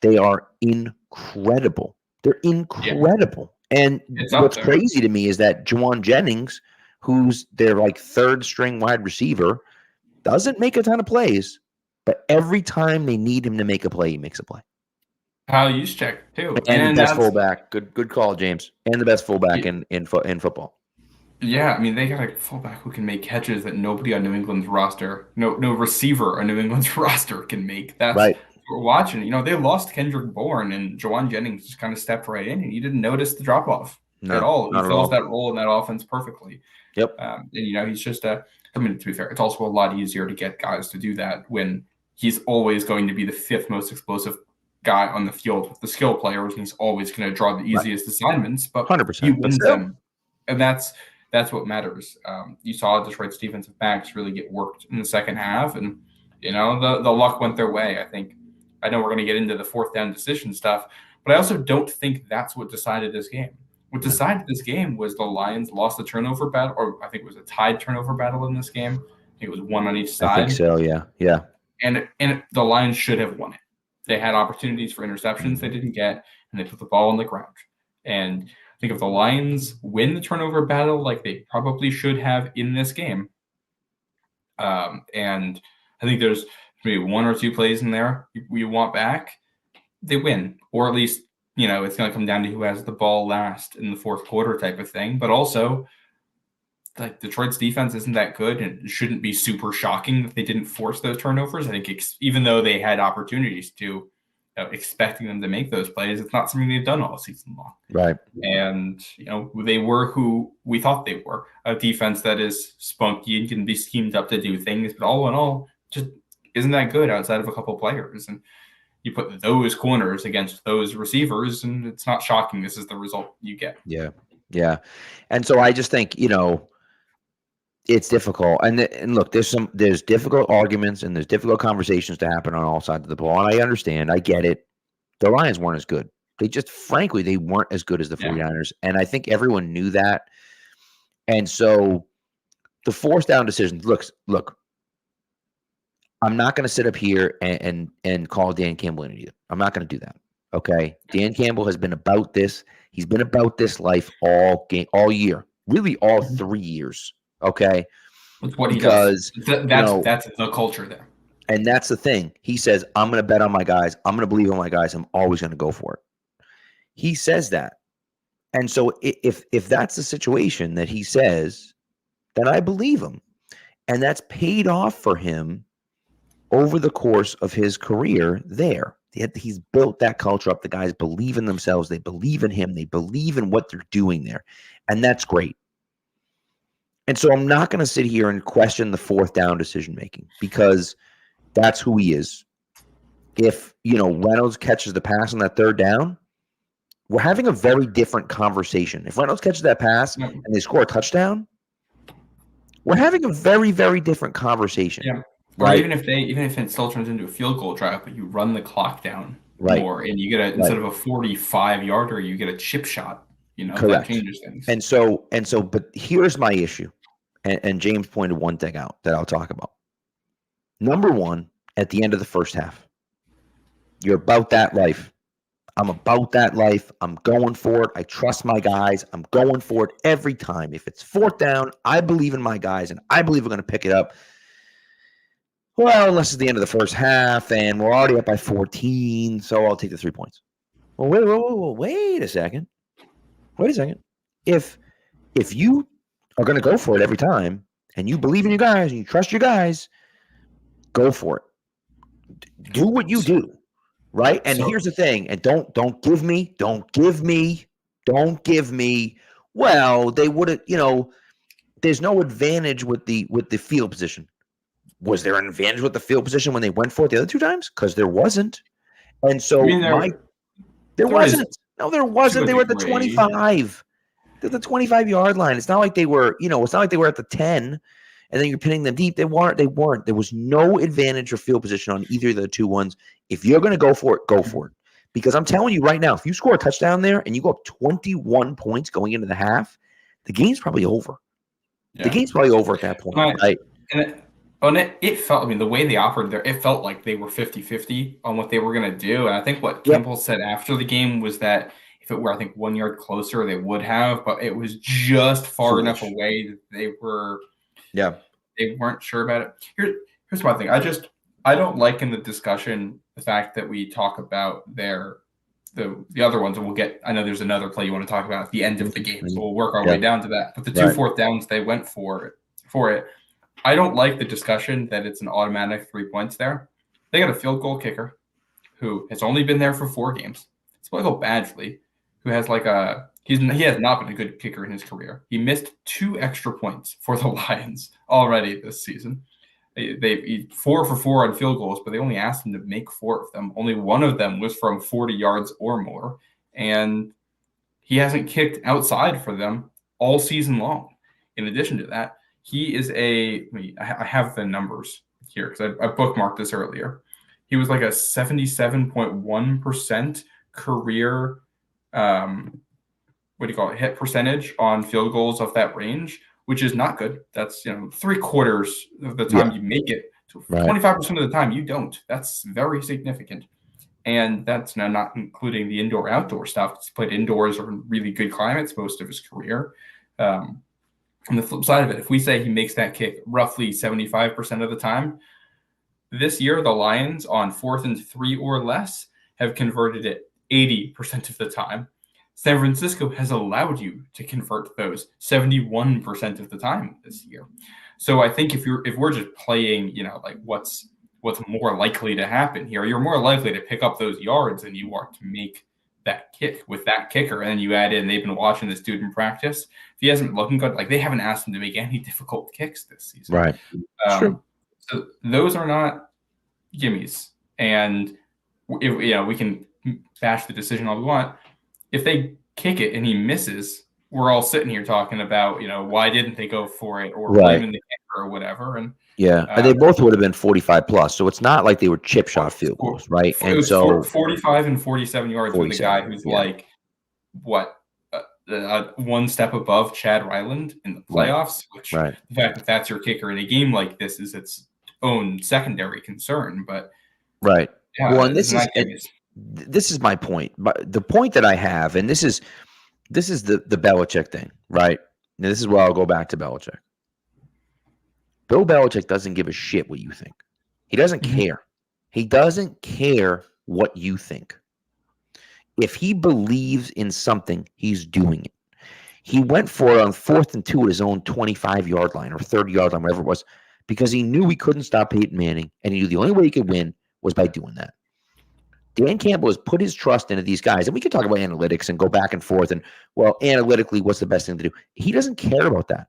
they are incredible. They're incredible. Yeah. And what's crazy to me is that Juwan Jennings, who's their like third string wide receiver, doesn't make a ton of plays, but every time they need him to make a play, he makes a play. Kyle Juszczyk too, and the best fullback. Good call, James. And the best fullback in football. Yeah, I mean, they got a fullback who can make catches that nobody on New England's roster, no receiver on New England's roster can make. That's right. We're watching. They lost Kendrick Bourne, and Juwan Jennings just kind of stepped right in, and you didn't notice the drop off at all. He fills that role in that offense perfectly. Yep. And he's just I mean, to be fair, it's also a lot easier to get guys to do that when he's always going to be the fifth most explosive guy on the field with the skill players, and he's always going to draw the easiest assignments. But 100%. he wins them, and that's what matters. You saw Detroit's defensive backs really get worked in the second half, and the luck went their way. I know we're going to get into the fourth down decision stuff, but I also don't think that's what decided this game. What decided this game was the Lions lost the turnover battle, or I think it was a tied turnover battle in this game. I think it was one on each side. I think so, yeah. And the Lions should have won it. They had opportunities for interceptions they didn't get, and they put the ball on the ground. And I think if the Lions win the turnover battle like they probably should have in this game, and I think there's maybe one or two plays in there you want back, they win. Or at least, it's going to come down to who has the ball last in the fourth quarter type of thing. But also, like, Detroit's defense isn't that good, and it shouldn't be super shocking that they didn't force those turnovers. I think even though they had opportunities to, expecting them to make those plays, it's not something they've done all season long. Right. And, they were who we thought they were, a defense that is spunky and can be schemed up to do things, but all in all, just isn't that good outside of a couple players. And you put those corners against those receivers, and it's not shocking this is the result you get. Yeah. And so I just think, it's difficult. And look, there's difficult arguments and there's difficult conversations to happen on all sides of the ball. And I understand. I get it. The Lions weren't as good. Frankly, they weren't as good as the 49ers. And I think everyone knew that. And so the fourth down decisions, look, I'm not going to sit up here and call Dan Campbell an idiot. I'm not going to do that. Okay. Dan Campbell has been about this. He's been about this life all year, really all 3 years. Okay. That's what he does. That's the culture there. And that's the thing. He says, I'm going to bet on my guys. I'm going to believe in my guys. I'm always going to go for it. He says that. And so if that's the situation that he says, then I believe him. And that's paid off for him over the course of his career there. He's built that culture up. The guys believe in themselves. They believe in him. They believe in what they're doing there. And that's great. And so I'm not going to sit here and question the fourth down decision-making because that's who he is. If, Reynolds catches the pass on that third down, we're having a very different conversation. If Reynolds catches that pass and they score a touchdown, we're having a very, very different conversation. Yeah. Or even if it still turns into a field goal drive, but you run the clock down more and you get instead of a 45-yarder, you get a chip shot. Correct. That changes things. And so, but here's my issue. And James pointed one thing out that I'll talk about. Number one, at the end of the first half, you're about that life. I'm about that life. I'm going for it. I trust my guys. I'm going for it every time. If it's fourth down, I believe in my guys, and I believe we're going to pick it up. Well, unless it's the end of the first half, and we're already up by 14, so I'll take the 3 points. Well, wait a second. Wait a second. If you are going to go for it every time, and you believe in your guys, and you trust your guys, go for it. Do what you do, right? And here's the thing. And don't give me. Well, they would have. There's no advantage with the field position. Was there an advantage with the field position when they went for it the other two times? Because there wasn't. And so there wasn't. No, there wasn't. They were at the 25. They're the 25-yard line. It's not like they were, it's not like they were at the 10 and then you're pinning them deep. They weren't. There was no advantage or field position on either of the two ones. If you're going to go for it, go for it. Because I'm telling you right now, if you score a touchdown there and you go up 21 points going into the half, the game's probably over. Yeah. The game's probably over at that point, right? Oh, and it felt, I mean, the way they operated there, it felt like they were 50-50 on what they were going to do. And I think what Campbell said after the game was that if it were, I think, 1 yard closer, they would have, but it was just far enough away that they weren't sure about it. Here's my thing. I don't like in the discussion the fact that we talk about the other ones, and we'll get, I know there's another play you want to talk about at the end of the game, so we'll work our way down to that. But the two fourth downs they went for it, I don't like the discussion that it's an automatic 3 points there. They got a field goal kicker who has only been there for 4 games. It's Michael Badgley, who has he has not been a good kicker in his career. He missed 2 extra points for the Lions already this season. He 4 for 4 on field goals, but they only asked him to make 4 of them. Only 1 of them was from 40 yards or more, and he hasn't kicked outside for them all season long. In addition to that, he is I have the numbers here because I bookmarked this earlier. He was like a 77.1% career, hit percentage on field goals of that range, which is not good. That's 3/4 of the time you make it. 25% of the time you don't. That's very significant. And that's not including the indoor-outdoor stuff. He's played indoors or in really good climates most of his career. On the flip side of it, if we say he makes that kick roughly 75% of the time, this year the Lions on 4th and 3 or less have converted it 80% of the time. San Francisco has allowed you to convert those 71% of the time this year. So I think if we're just playing, what's more likely to happen here, you're more likely to pick up those yards than you are to make that kick with that kicker. And then you add in, they've been watching this dude in practice. If he hasn't been looking good, they haven't asked him to make any difficult kicks this season. Right. So those are not gimmies. And if we can bash the decision all we want. If they kick it and he misses, we're all sitting here talking about, why didn't they go for it, or blaming the kicker or whatever. And they both would have been 45 plus. So it's not like they were chip shot field goals, right? And it was 45 and 47 yards with a guy who's one step above Chad Ryland in the playoffs, which the fact that that's your kicker in a game like this is its own secondary concern. But and this is my point. But the point that I have, and this is the Belichick thing, right? Now, this is where I'll go back to Belichick. Bill Belichick doesn't give a shit what you think. He doesn't care. He doesn't care what you think. If he believes in something, he's doing it. He went for it on 4th and 2 at his own 25-yard line or 30-yard line, whatever it was, because he knew he couldn't stop Peyton Manning, and he knew the only way he could win was by doing that. Dan Campbell has put his trust into these guys, and we could talk about analytics and go back and forth and, analytically, what's the best thing to do? He doesn't care about that.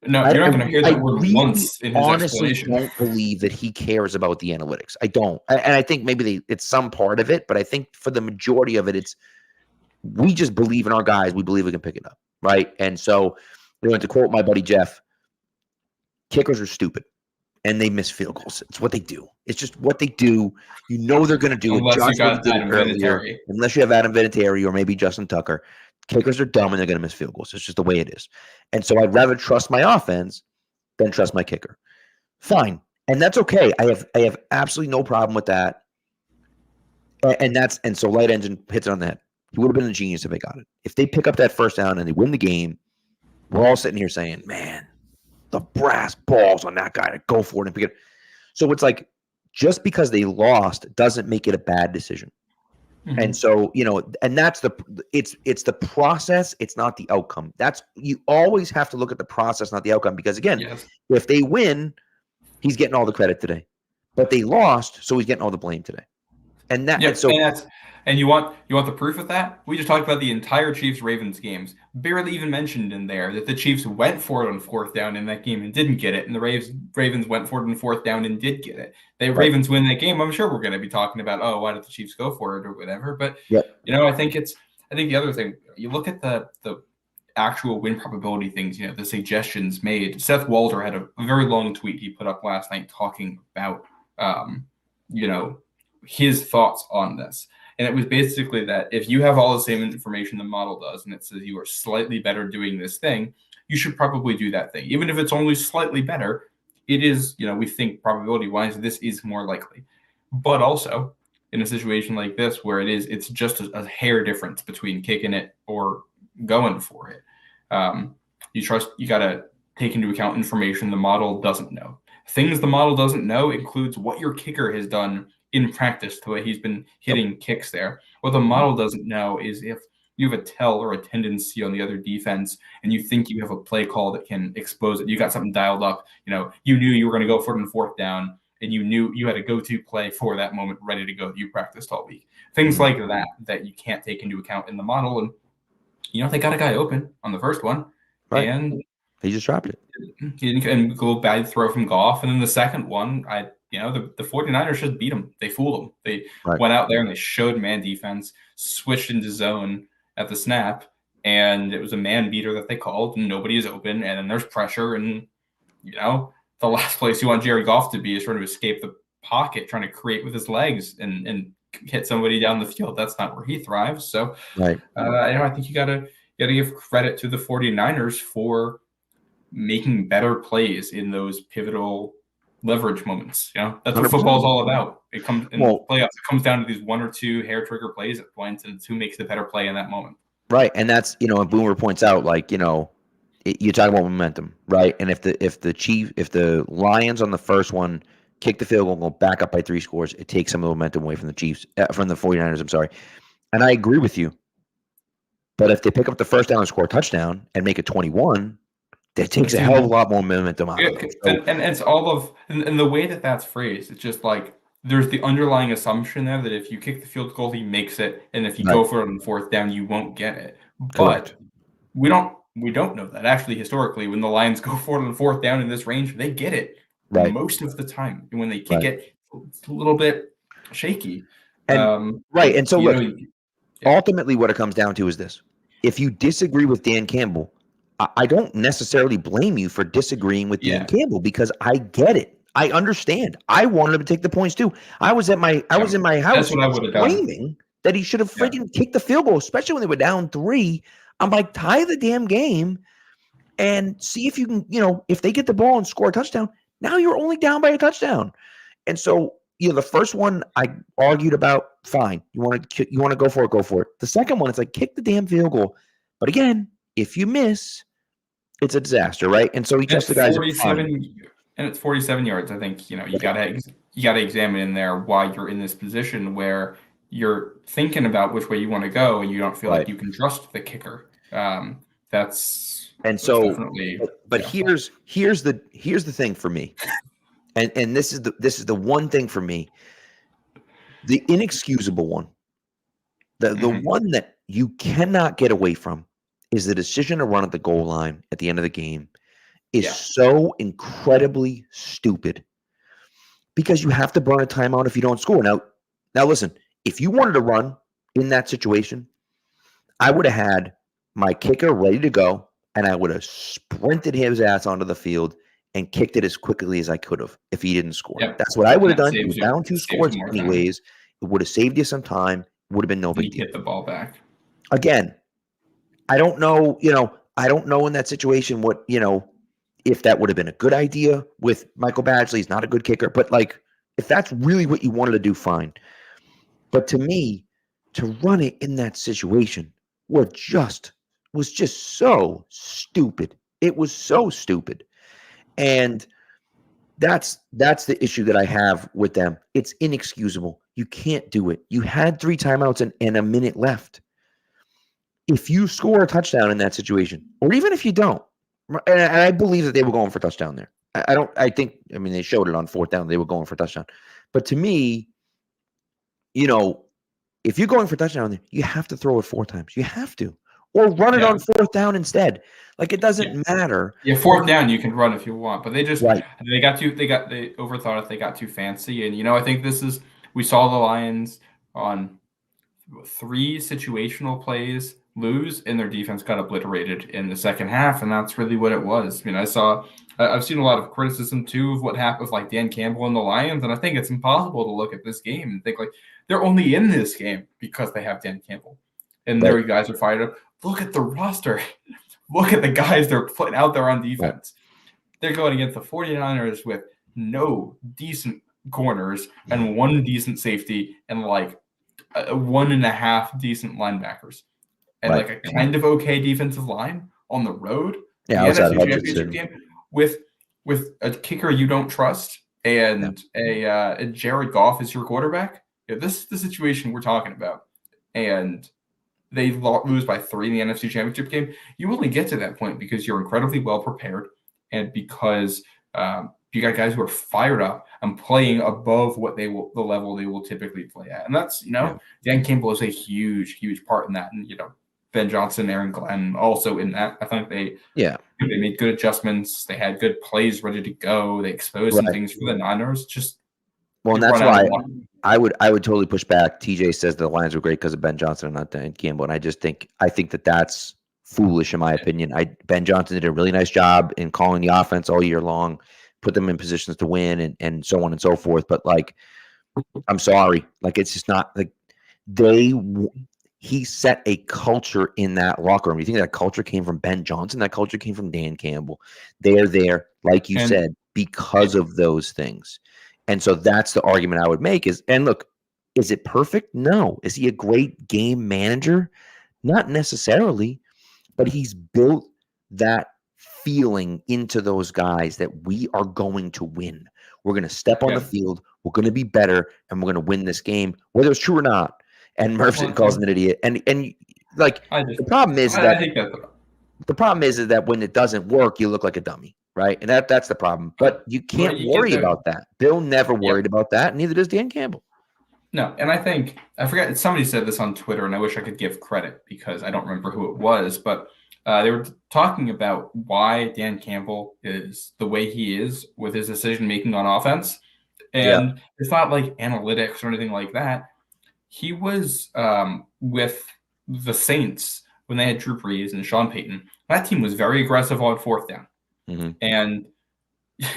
No, you're not going to hear that word once in his honestly explanation. Don't believe that he cares about the analytics. I don't. And I think maybe it's some part of it, but I think for the majority of it, we just believe in our guys. We believe we can pick it up, right? And so, to quote my buddy Jeff, kickers are stupid, and they miss field goals. It's what they do. It's just what they do. They're going to do it. Unless you got Adam Vinatieri. Unless you have Adam Vinatieri or maybe Justin Tucker. Kickers are dumb and they're going to miss field goals. It's just the way it is. And so I'd rather trust my offense than trust my kicker. Fine. And that's okay. I have absolutely no problem with that. And so Light Engine hits it on the head. He would have been a genius if they got it. If they pick up that first down and they win the game, we're all sitting here saying, man, the brass balls on that guy to go for it and pick it. So it's like, just because they lost doesn't make it a bad decision. And so, and that's it's the process. It's not the outcome. You always have to look at the process, not the outcome, because again, if they win, he's getting all the credit today, but they lost. So he's getting all the blame today. And and you want the proof of that? We just talked about the entire Chiefs-Ravens games. Barely even mentioned in there that the Chiefs went for it on 4th down in that game and didn't get it, and the Ravens went for it on 4th down and did get it. Ravens win that game. I'm sure we're going to be talking about, why did the Chiefs go for it or whatever. But I think the other thing, you look at the actual win probability things, the suggestions made. Seth Walder had a very long tweet he put up last night talking about his thoughts on this. And it was basically that if you have all the same information the model does, and it says you are slightly better doing this thing, you should probably do that thing. Even if it's only slightly better, it is, we think probability-wise this is more likely. But also, in a situation like this where it's just a hair difference between kicking it or going for it, you got to take into account information the model doesn't know. Things the model doesn't know includes what your kicker has done in practice, the way he's been hitting kicks there. What the model doesn't know is if you have a tell or a tendency on the other defense and you think you have a play call that can expose it. You got something dialed up. You knew you were going to go for it on fourth down, and you knew you had a go-to play for that moment ready to go that you practiced all week. Things like that you can't take into account in the model. And, they got a guy open on the first one. Right. And he just dropped it. And go bad throw from Goff. And then the second one, the 49ers just beat them. They fooled them. They went out there and they showed man defense, switched into zone at the snap, and it was a man beater that they called, and nobody is open, and then there's pressure, and, the last place you want Jared Goff to be is trying to escape the pocket, trying to create with his legs and hit somebody down the field. That's not where he thrives. So I think you gotta give credit to the 49ers for making better plays in those pivotal leverage moments. That's what 100%. Football's all about. It comes in the playoffs. It comes down to these one or two hair trigger plays at points, and it's who makes the better play in that moment. Right, and that's and Boomer points out, like, you talk about momentum, right? And if the Lions on the first one kick the field goal and go back up by 3 scores, it takes some of the momentum away from the Chiefs, from the 49ers. I'm sorry, and I agree with you. But if they pick up the first down and score a touchdown and make it 21. That takes a hell of a lot more momentum out of it. So, and it's and the way that's phrased, it's just like there's the underlying assumption there that if you kick the field goal, he makes it, and if you go for it on fourth down, you won't get it. But we don't know that. Actually, historically, when the Lions go for it on fourth down in this range, they get it most of the time. And when they kick it, it's a little bit shaky. And and so look, ultimately what it comes down to is this. If you disagree with Dan Campbell, I don't necessarily blame you for disagreeing with Dan Campbell, because I get it. I understand. I wanted him to take the points too. I was in my house screaming that he should have freaking kicked the field goal, especially when they were down 3. I'm like, tie the damn game and see if you can, if they get the ball and score a touchdown, now you're only down by a touchdown. And so, the first one I argued about, fine. You want to go for it, go for it. The second one, it's like, kick the damn field goal. But again, if you miss, it's a disaster, right? And so he trusts the guys. 47, and it's 47 yards. I think you gotta examine in there why you're in this position where you're thinking about which way you want to go, and you don't feel like you can trust the kicker. That's definitely. But here's the thing for me, and this is the one thing for me, the inexcusable one, the one that you cannot get away from. Is the decision to run at the goal line at the end of the game is so incredibly stupid, because you have to burn a timeout if you don't score. Now listen, if you wanted to run in that situation, I would have had my kicker ready to go, and I would have sprinted his ass onto the field and kicked it as quickly as I could have if he didn't score. That's what I would have done. It was down 2 scores anyways. It would have saved you some time. It would have been no big deal. Hit the ball back. Again, I don't know, I don't know in that situation what, if that would have been a good idea with Michael Badgley. He's not a good kicker, but like, if that's really what you wanted to do, fine. But to me, to run it in that situation was just so stupid. It was so stupid. And that's the issue that I have with them. It's inexcusable. You can't do it. You had 3 timeouts and a minute left. If you score a touchdown in that situation, or even if you don't, and I believe that they were going for a touchdown there. They showed it on fourth down. They were going for a touchdown. But to me, if you're going for a touchdown there, you have to throw it 4 times. You have to. Or run it on fourth down instead. Like, it doesn't matter. Yeah, fourth down you can run if you want. But they just they overthought it. They got too fancy. And, I think we saw the Lions on 3 situational plays lose, and their defense got obliterated in the second half, and that's really what it was. I've seen a lot of criticism too of what happened with like Dan Campbell and the Lions, and I think it's impossible to look at this game and think like they're only in this game because they have Dan Campbell, and their guys are fired up. Look at the roster. Look at the guys they're putting out there on defense. they're going against the 49ers with no decent corners and one decent safety and like 1.5 decent linebackers and Right. like a kind of okay defensive line on the road. Yeah, the outside of NFC Championship Hutchinson. game with a kicker you don't trust and a Jared Goff is your quarterback. Yeah, this is the situation we're talking about. And they lose by 3 in the NFC Championship game. You only get to that point because you're incredibly well prepared and because you got guys who are fired up and playing above what the level they will typically play at. And that's, Dan Campbell is a huge, huge part in that. And, Ben Johnson, Aaron Glenn also in that. I think they made good adjustments. They had good plays ready to go. They exposed some things for the Niners. And that's why I would totally push back. TJ says the Lions were great because of Ben Johnson and not Dan Campbell. And I think that that's foolish in my opinion. Ben Johnson did a really nice job in calling the offense all year long, put them in positions to win and so on and so forth. But like, I'm sorry, like it's just not like he set a culture in that locker room. You think that culture came from Ben Johnson? That culture came from Dan Campbell. They're there, like you said, because of those things. And so that's the argument I would make and look, is it perfect? No. Is he a great game manager? Not necessarily, but he's built that feeling into those guys that we are going to win. We're going to step on the field. We're going to be better, and we're going to win this game, whether it's true or not. And Murphy calls him an idiot. And like the problem is that when it doesn't work, you look like a dummy, right? And that's the problem. But you can't worry about that. Bill never worried about that. Neither does Dan Campbell. No, and I forget, somebody said this on Twitter, and I wish I could give credit because I don't remember who it was, but they were talking about why Dan Campbell is the way he is with his decision-making on offense. And it's not like analytics or anything like that. He was with the Saints when they had Drew Brees and Sean Payton. That team was very aggressive on fourth down. Mm-hmm. And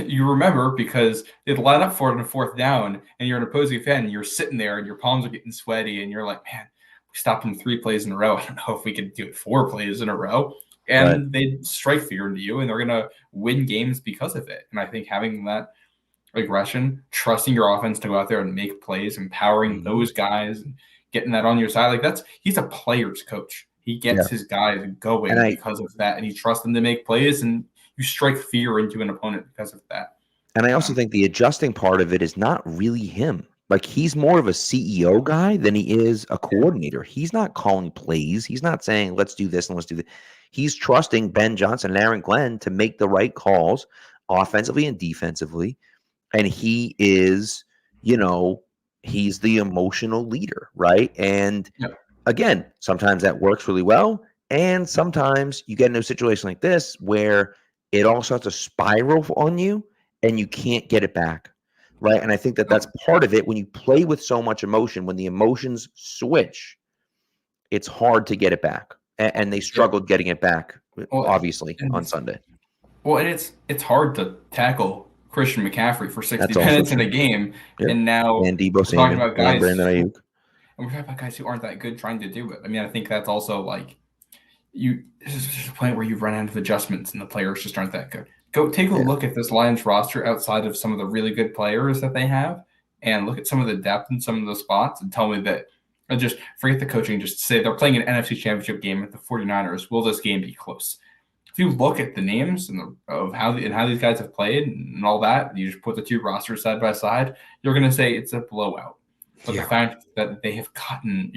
you remember because they'd line up for it on fourth down and you're an opposing fan and you're sitting there and your palms are getting sweaty and you're like, man, we stopped them 3 plays in a row. I don't know if we could do it 4 plays in a row. And they strike fear into you and they're going to win games because of it. And I think having that aggression, trusting your offense to go out there and make plays, empowering those guys and getting that on your side, like he's a player's coach. He gets his guys going because of that, and he trusts them to make plays, and you strike fear into an opponent because of that. And I also think the adjusting part of it is not really him. Like he's more of a CEO guy than he is a coordinator. He's not calling plays. He's not saying, let's do this and let's do that. He's trusting Ben Johnson and Aaron Glenn to make the right calls offensively and defensively. And he is, he's the emotional leader, right? And again, sometimes that works really well. And sometimes you get into a situation like this where it all starts to spiral on you and you can't get it back, right? And I think that that's part of it. When you play with so much emotion, when the emotions switch, it's hard to get it back. And they struggled getting it back, obviously, on Sunday. Well, and it's hard to tackle Christian McCaffrey for 60 minutes in a game, and now we're talking about guys, and we're talking about guys who aren't that good trying to do it. I mean, I think that's also like there's a point where you run out of adjustments and the players just aren't that good. Go take a look at this Lions roster outside of some of the really good players that they have, and look at some of the depth in some of the spots, and tell me that. And just forget the coaching. Just say they're playing an NFC Championship game at the 49ers. Will this game be close? If you look at the names of how these guys have played and all that, you just put the 2 rosters side by side, you're going to say it's a blowout. But the fact that they have gotten,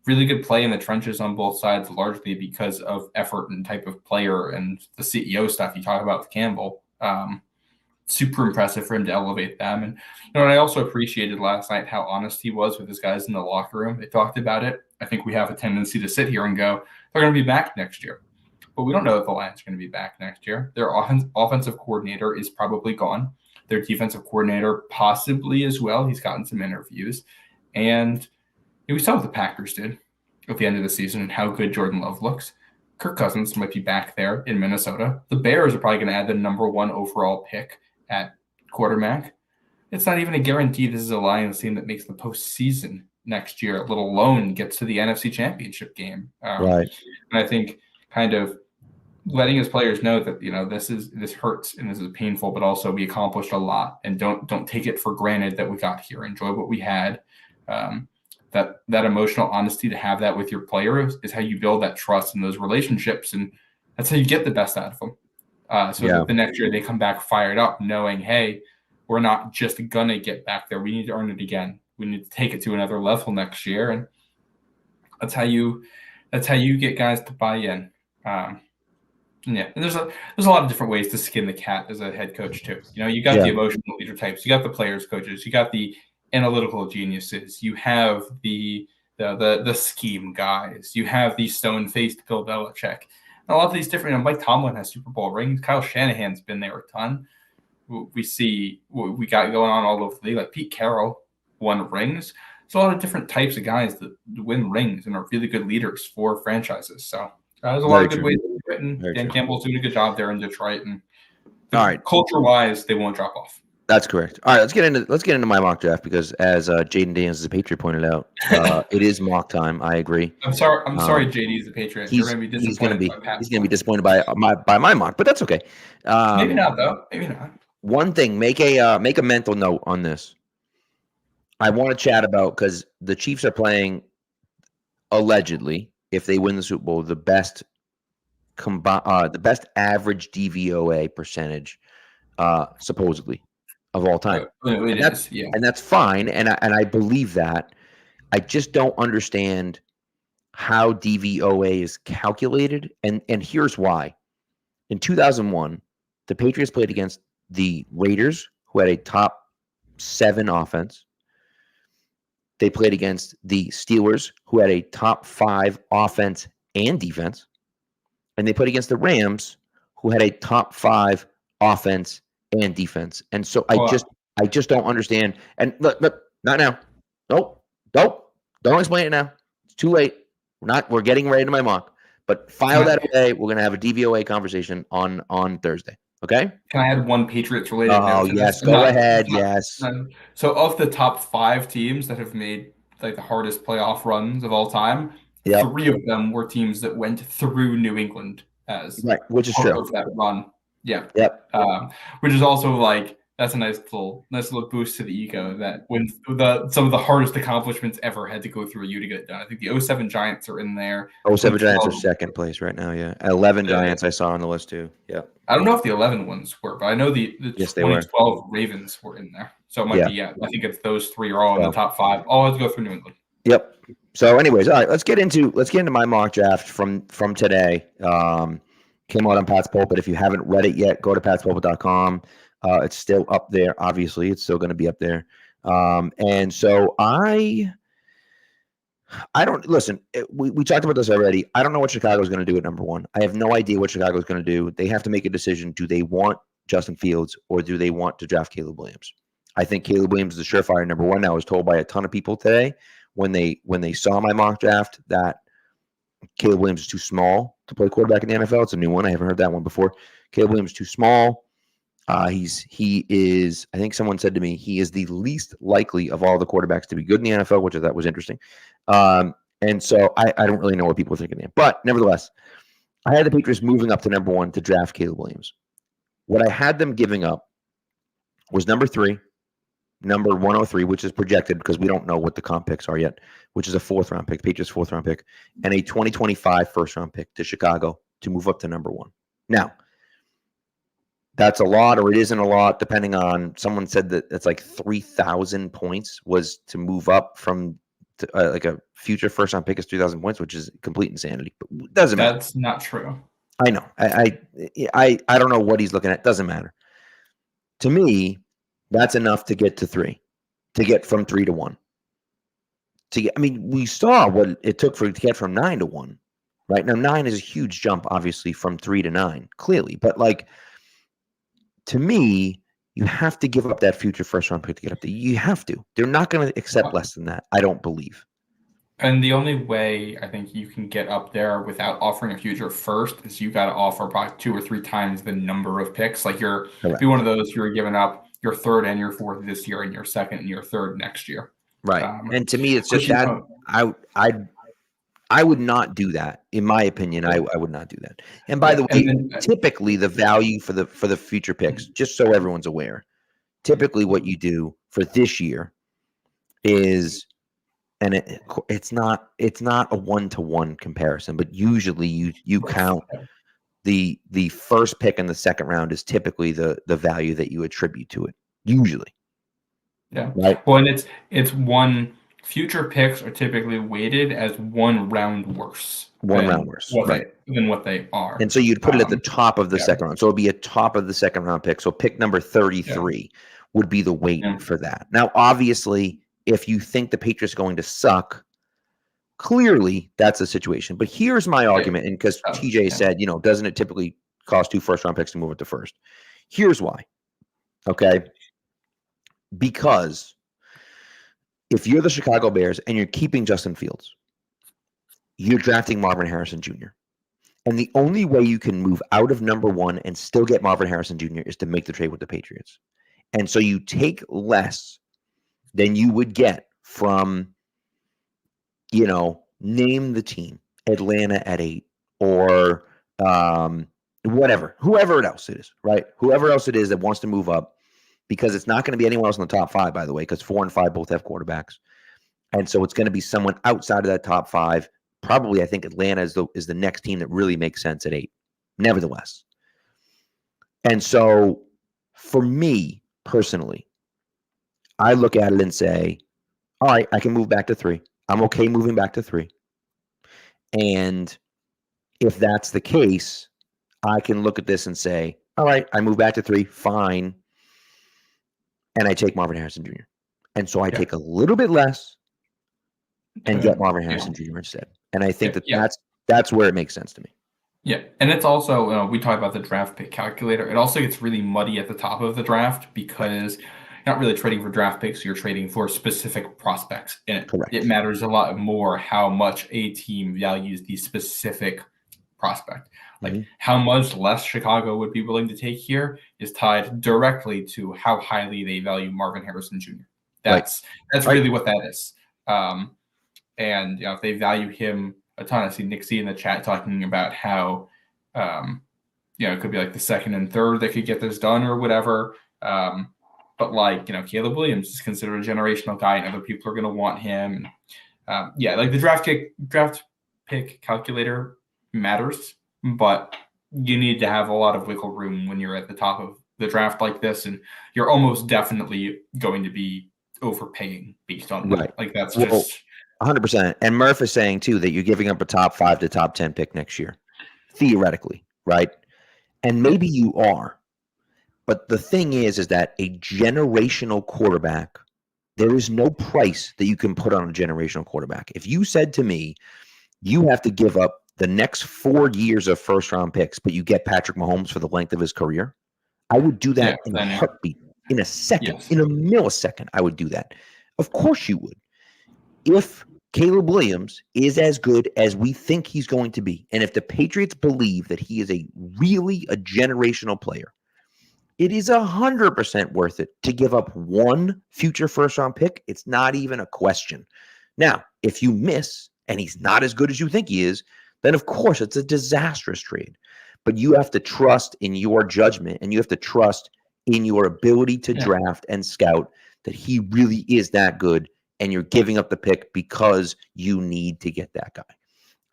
really good play in the trenches on both sides, largely because of effort and type of player and the CEO stuff you talk about with Campbell, super impressive for him to elevate them. And and I also appreciated last night how honest he was with his guys in the locker room. They talked about it. I think we have a tendency to sit here and go, they're going to be back next year. But we don't know if the Lions are going to be back next year. Their offensive coordinator is probably gone. Their defensive coordinator possibly as well. He's gotten some interviews. And we saw what the Packers did at the end of the season and how good Jordan Love looks. Kirk Cousins might be back there in Minnesota. The Bears are probably going to add the number 1 overall pick at quarterback. It's not even a guarantee this is a Lions team that makes the postseason next year, let alone gets to the NFC Championship game. Right. And I think kind of letting his players know that this hurts and this is painful, but also we accomplished a lot, and don't take it for granted that we got here. Enjoy what we had. That emotional honesty, to have that with your players, is how you build that trust in those relationships, and that's how you get the best out of them. That the next year they come back fired up, knowing, hey, we're not just gonna get back there. We need to earn it again. We need to take it to another level next year, and that's how you get guys to buy in. And there's a lot of different ways to skin the cat as a head coach too. You got the emotional leader types, you got the players coaches, you got the analytical geniuses, you have the scheme guys, you have the stone-faced Bill Belichick. And a lot of these different. Mike Tomlin has Super Bowl rings. Kyle Shanahan's been there a ton. We see what we got going on all over the league. Like Pete Carroll won rings. There's a lot of different types of guys that win rings and are really good leaders for franchises. So there's a lot of good ways to do it. And Dan Campbell's doing a good job there in Detroit. And all right, culture-wise, they won't drop off. That's correct. All right, let's get into my mock draft, because as Jaden Daniels is a Patriot pointed out, it is mock time. I agree. I'm sorry, JD is a Patriot. You're going to be disappointed. He's going to be disappointed by my mock, but that's okay. Maybe not though. Maybe not. One thing, make a mental note on this. I want to chat about, because the Chiefs are playing, allegedly, if they win the Super Bowl, the best average DVOA percentage, supposedly, of all time. And that's fine, and I believe that. I just don't understand how DVOA is calculated, and here's why. In 2001, the Patriots played against the Raiders, who had a top 7 offense. They played against the Steelers, who had a top 5 offense and defense. And they played against the Rams, who had a top 5 offense and defense. And so I just don't understand. And look, not now. Nope. Don't explain it now. It's too late. We're getting right into my mock. But file that away. We're gonna have a DVOA conversation on Thursday. Okay? Can I add one Patriots related note? Oh, yes. Go ahead. Yes. So of the top 5 teams that have made like the hardest playoff runs of all time, 3 of them were teams that went through New England as right, which is true. Of that run. Yeah. Yep. Which is also like, that's a nice little boost to the ego, that when some of the hardest accomplishments ever had to go through you to get it done. I think the 07 Giants are in there. 07 Giants are second place right now, yeah. 11 Giants I saw on the list too. Yeah. I don't know if the 11 ones were, but I know the 2012 Ravens were in there. So it might be, I think it's those 3 are all in the top 5. All have to go through New England. Yep. So anyways, all right, let's get into my mock draft from today. Came out on Pat's Pulpit. If you haven't read it yet, go to patspulpit.com. It's still up there. Obviously, it's still going to be up there. And so I don't listen. We talked about this already. I don't know what Chicago is going to do at number 1. I have no idea what Chicago is going to do. They have to make a decision. Do they want Justin Fields, or do they want to draft Caleb Williams? I think Caleb Williams is a surefire number 1. I was told by a ton of people today when they saw my mock draft that Caleb Williams is too small to play quarterback in the NFL. It's a new one. I haven't heard that one before. Caleb Williams is too small. He is, I think someone said to me, he is the least likely of all the quarterbacks to be good in the NFL, which I thought was interesting. And so I don't really know what people are thinking there. But nevertheless, I had the Patriots moving up to number 1 to draft Caleb Williams. What I had them giving up was number 3, number 103, which is projected because we don't know what the comp picks are yet, which is a 4th-round pick, Patriots 4th-round pick, and a 2025 first-round pick to Chicago to move up to number 1. Now, that's a lot, or it isn't a lot, depending on. Someone said that it's like 3,000 points was to move up from like a future first-round pick is 3,000 points, which is complete insanity. But it doesn't matter. That's not true. I know. I don't know what he's looking at. Doesn't matter. To me, that's enough to get to 3, to get from 3 to 1. We saw what it took to get from 9 to 1. Right now, 9 is a huge jump, obviously, from 3 to 9, clearly. But to me, you have to give up that future first-round pick to get up there. You have to. They're not going to accept less than that, I don't believe. And the only way I think you can get up there without offering a future first is you got to offer probably 2 or 3 times the number of picks. Like be one of those, you're giving up your 3rd and your 4th this year, and your 2nd and your 3rd next year. Right. And to me, it's just that I would not do that. In my opinion, I would not do that. And by the way, typically the value for the future picks, just so everyone's aware, typically what you do for this year is, and it's not a 1-to-1 comparison, but usually you count the first pick in the second round is typically the value that you attribute to it. Usually. Yeah. Right. Well, and it's one. Future picks are typically weighted as one round worse. Than what they are. And so you'd put it at the top of the second round. So it'd be a top of the second round pick. So pick number 33 would be the weight for that. Now, obviously, if you think the Patriots are going to suck, clearly that's a situation. But here's my argument, and because TJ said, doesn't it typically cost 2 first-round picks to move it to first? Here's why. Okay? Because if you're the Chicago Bears and you're keeping Justin Fields, you're drafting Marvin Harrison Jr. And the only way you can move out of number 1 and still get Marvin Harrison Jr. is to make the trade with the Patriots. And so you take less than you would get from, name the team, Atlanta at 8 or whoever else it is, right? Whoever else it is that wants to move up, because it's not going to be anyone else in the top 5, by the way, because 4 and 5 both have quarterbacks. And so it's going to be someone outside of that top 5. Probably, I think Atlanta is the next team that really makes sense at 8, nevertheless. And so for me personally, I look at it and say, all right, I can move back to 3. I'm okay moving back to 3. And if that's the case, I can look at this and say, all right, I move back to 3, fine. And I take Marvin Harrison Jr. And so I take a little bit less and get Marvin Harrison Jr. instead. And I think that's where it makes sense to me. Yeah, and it's also, we talked about the draft pick calculator. It also gets really muddy at the top of the draft because you're not really trading for draft picks. You're trading for specific prospects. And it matters a lot more how much a team values the specific prospect. Like how much less Chicago would be willing to take here is tied directly to how highly they value Marvin Harrison Jr. That's really what that is. And if they value him a ton, I see Nick C in the chat talking about how it could be like the second and third that could get this done or whatever. But Caleb Williams is considered a generational guy, and other people are going to want him. Like the draft pick calculator matters, but you need to have a lot of wiggle room when you're at the top of the draft like this, and you're almost definitely going to be overpaying based on that. Like that's just 100%. And Murph is saying too that you're giving up a top 5 to top 10 pick next year, theoretically, right? And maybe you are, but the thing is that a generational quarterback, there is no price that you can put on a generational quarterback. If you said to me, you have to give up the next 4 years of first-round picks, but you get Patrick Mahomes for the length of his career, I would do that in a heartbeat, in a second, in a millisecond. I would do that. Of course you would. If Caleb Williams is as good as we think he's going to be, and if the Patriots believe that he is really a generational player, it is 100% worth it to give up 1 future first-round pick. It's not even a question. Now, if you miss and he's not as good as you think he is, then of course it's a disastrous trade. But you have to trust in your judgment, and you have to trust in your ability to draft and scout that he really is that good, and you're giving up the pick because you need to get that guy.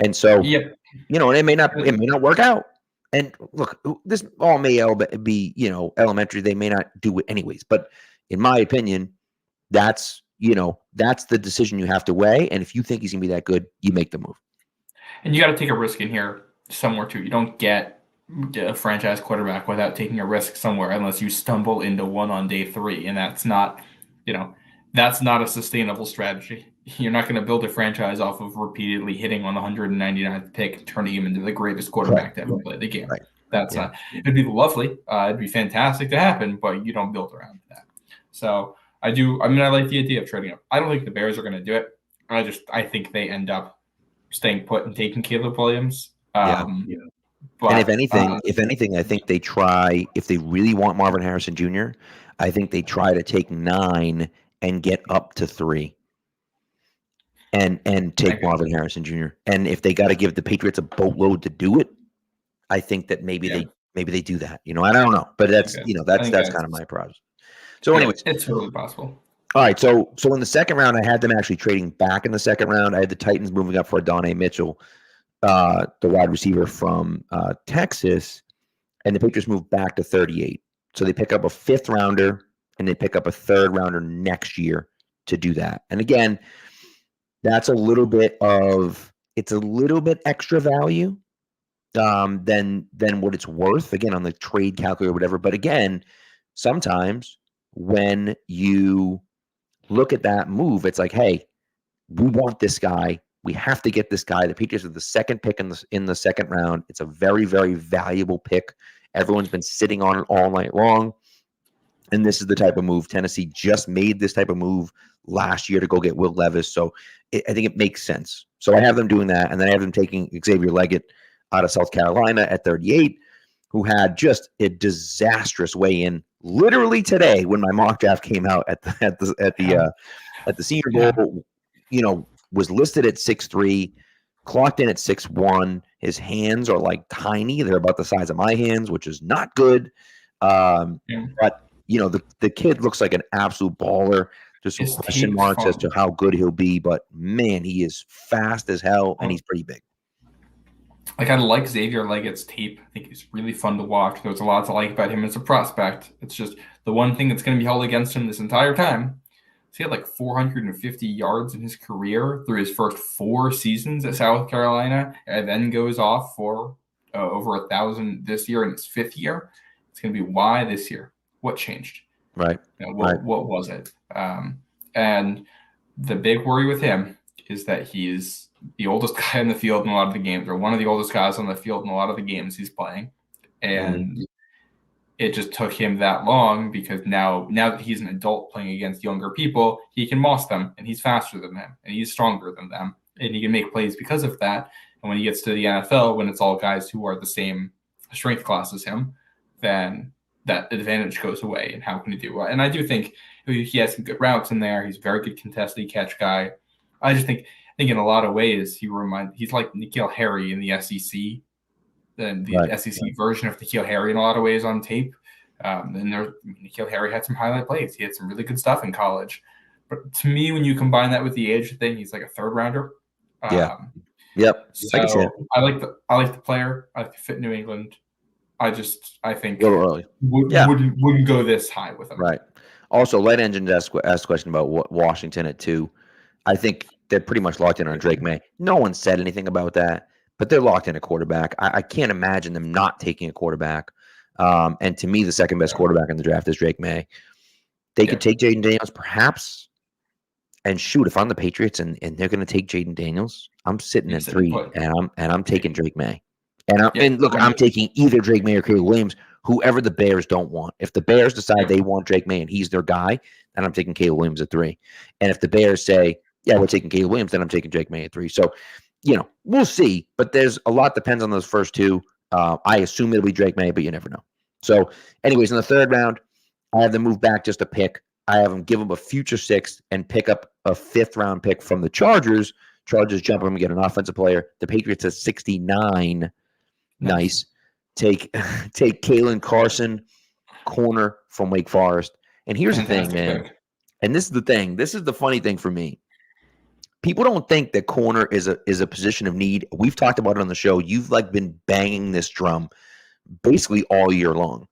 And so, and it may not work out. And look, this all may be, elementary. They may not do it anyways. But in my opinion, that's the decision you have to weigh. And if you think he's going to be that good, you make the move. And you got to take a risk in here somewhere too. You don't get a franchise quarterback without taking a risk somewhere unless you stumble into one on day 3. And that's not, that's not a sustainable strategy. You're not going to build a franchise off of repeatedly hitting on the 199th pick, turning him into the greatest quarterback to ever play the game. That's not. It'd be lovely. It'd be fantastic to happen, but you don't build around that. So I like the idea of trading up. I don't think the Bears are going to do it. I think they end up staying put and taking Caleb Williams. But, and if anything, I think they try, if they really want Marvin Harrison Jr., I think they try to take 9 and get up to 3. and take Marvin Harrison Jr. And if they got to give the Patriots a boatload to do it, I think that maybe they do that. I don't know, but that's kind of my problem. So, anyways, it's totally possible. All right, so in the second round, I had them actually trading back in the second round. I had the Titans moving up for Adonai Mitchell, the wide receiver from Texas, and the Patriots moved back to 38. So they pick up a fifth rounder and they pick up a third rounder next year to do that. And again, that's a little bit extra value than what it's worth, again, on the trade calculator or whatever. But again, sometimes when you look at that move, it's like, hey, we want this guy. We have to get this guy. The Patriots are the second pick in the second round. It's a very, very valuable pick. Everyone's been sitting on it all night long. And this is the type of move. Tennessee just made this type of move last year to go get Will Levis. So I think it makes sense. So I have them doing that. And then I have them taking Xavier Leggett out of South Carolina at 38, who had just a disastrous weigh-in literally today when my mock draft came out at the Senior Bowl. Was listed at 6'3", clocked in at 6'1". His hands are like tiny; they're about the size of my hands, which is not good. But the kid looks like an absolute baller. There's some question marks as to how good he'll be, but man, he is fast as hell, and he's pretty big. Like, I like Xavier Leggett's tape. I think he's really fun to watch. There's a lot to like about him as a prospect. It's just the one thing that's going to be held against him this entire time. He had like 450 yards in his career through his first 4 seasons at South Carolina, and then goes off for over 1,000 this year in his 5th year. It's going to be why this year. What changed? Right. What was it? And the big worry with him is that he's the oldest guy in the field in a lot of the games, or one of the oldest guys on the field in a lot of the games he's playing. And it just took him that long because now that he's an adult playing against younger people, he can moss them, and he's faster than them, and he's stronger than them, and he can make plays because of that. And when he gets to the NFL, when it's all guys who are the same strength class as him, then that advantage goes away. And how can he do well? And I do think he has some good routes in there. He's a very good contested catch guy. I just think in a lot of ways he's like N'Keal Harry in the SEC. The SEC version of N'Keal Harry in a lot of ways on tape. And N'Keal Harry had some highlight plays. He had some really good stuff in college. But to me, when you combine that with the age thing, he's like a third rounder. Yep. So I like the player. I like the fit in New England. I think a little early. Wouldn't go this high with him. Right. Also, Light Engine asked a question about Washington at 2. I think they're pretty much locked in on Drake May. No one said anything about that. But they're locked in a quarterback. I can't imagine them not taking a quarterback. And to me, the second best quarterback in the draft is Drake May. They could take Jaden Daniels, perhaps. And shoot, if I'm the Patriots and they're going to take Jaden Daniels, I'm sitting at 3, and I'm taking Drake May. And look, I'm taking either Drake May or Caleb Williams, whoever the Bears don't want. If the Bears decide they want Drake May and he's their guy, then I'm taking Caleb Williams at 3. And if the Bears say, yeah, we're taking Caleb Williams, then I'm taking Drake May at 3. So, we'll see, but there's a lot depends on those first 2. I assume it'll be Drake May, but you never know. So, anyways, in the third round, I have them move back just a pick. I have them give them a future 6th and pick up a 5th round pick from the Chargers. Chargers jump them and get an offensive player. The Patriots at 69. Nice. Take Kalen Carson, corner from Wake Forest. And here's the thing, man. And this is the thing. This is the funny thing for me. People don't think that corner is a position of need. We've talked about it on the show. You've been banging this drum basically all year long.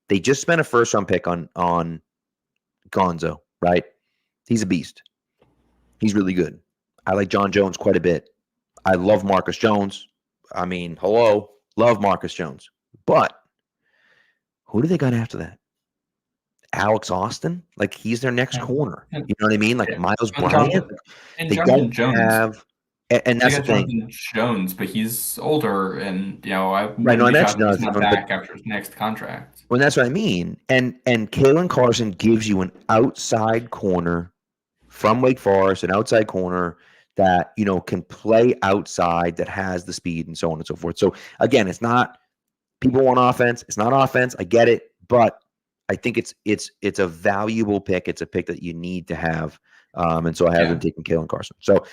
They just spent a first round pick on Gonzo, right? He's a beast. He's really good. I like John Jones quite a bit. I love Marcus Jones. I mean, hello, love Marcus Jones. But who do they got after that? Alex Austin? He's their next corner. You know what I mean? Miles Bryant. And they Jonathan don't have, and that's the thing. Jonathan Jones, but he's older, and I he's not back after his next contract. Well, that's what I mean. And Kalen Carson gives you an outside corner from Wake Forest, an outside corner that can play outside, that has the speed, and so on and so forth. So again, it's not people want offense. It's not offense. I get it, but I think it's a valuable pick. It's a pick that you need to have. And so I have them taking Kalen Carson. So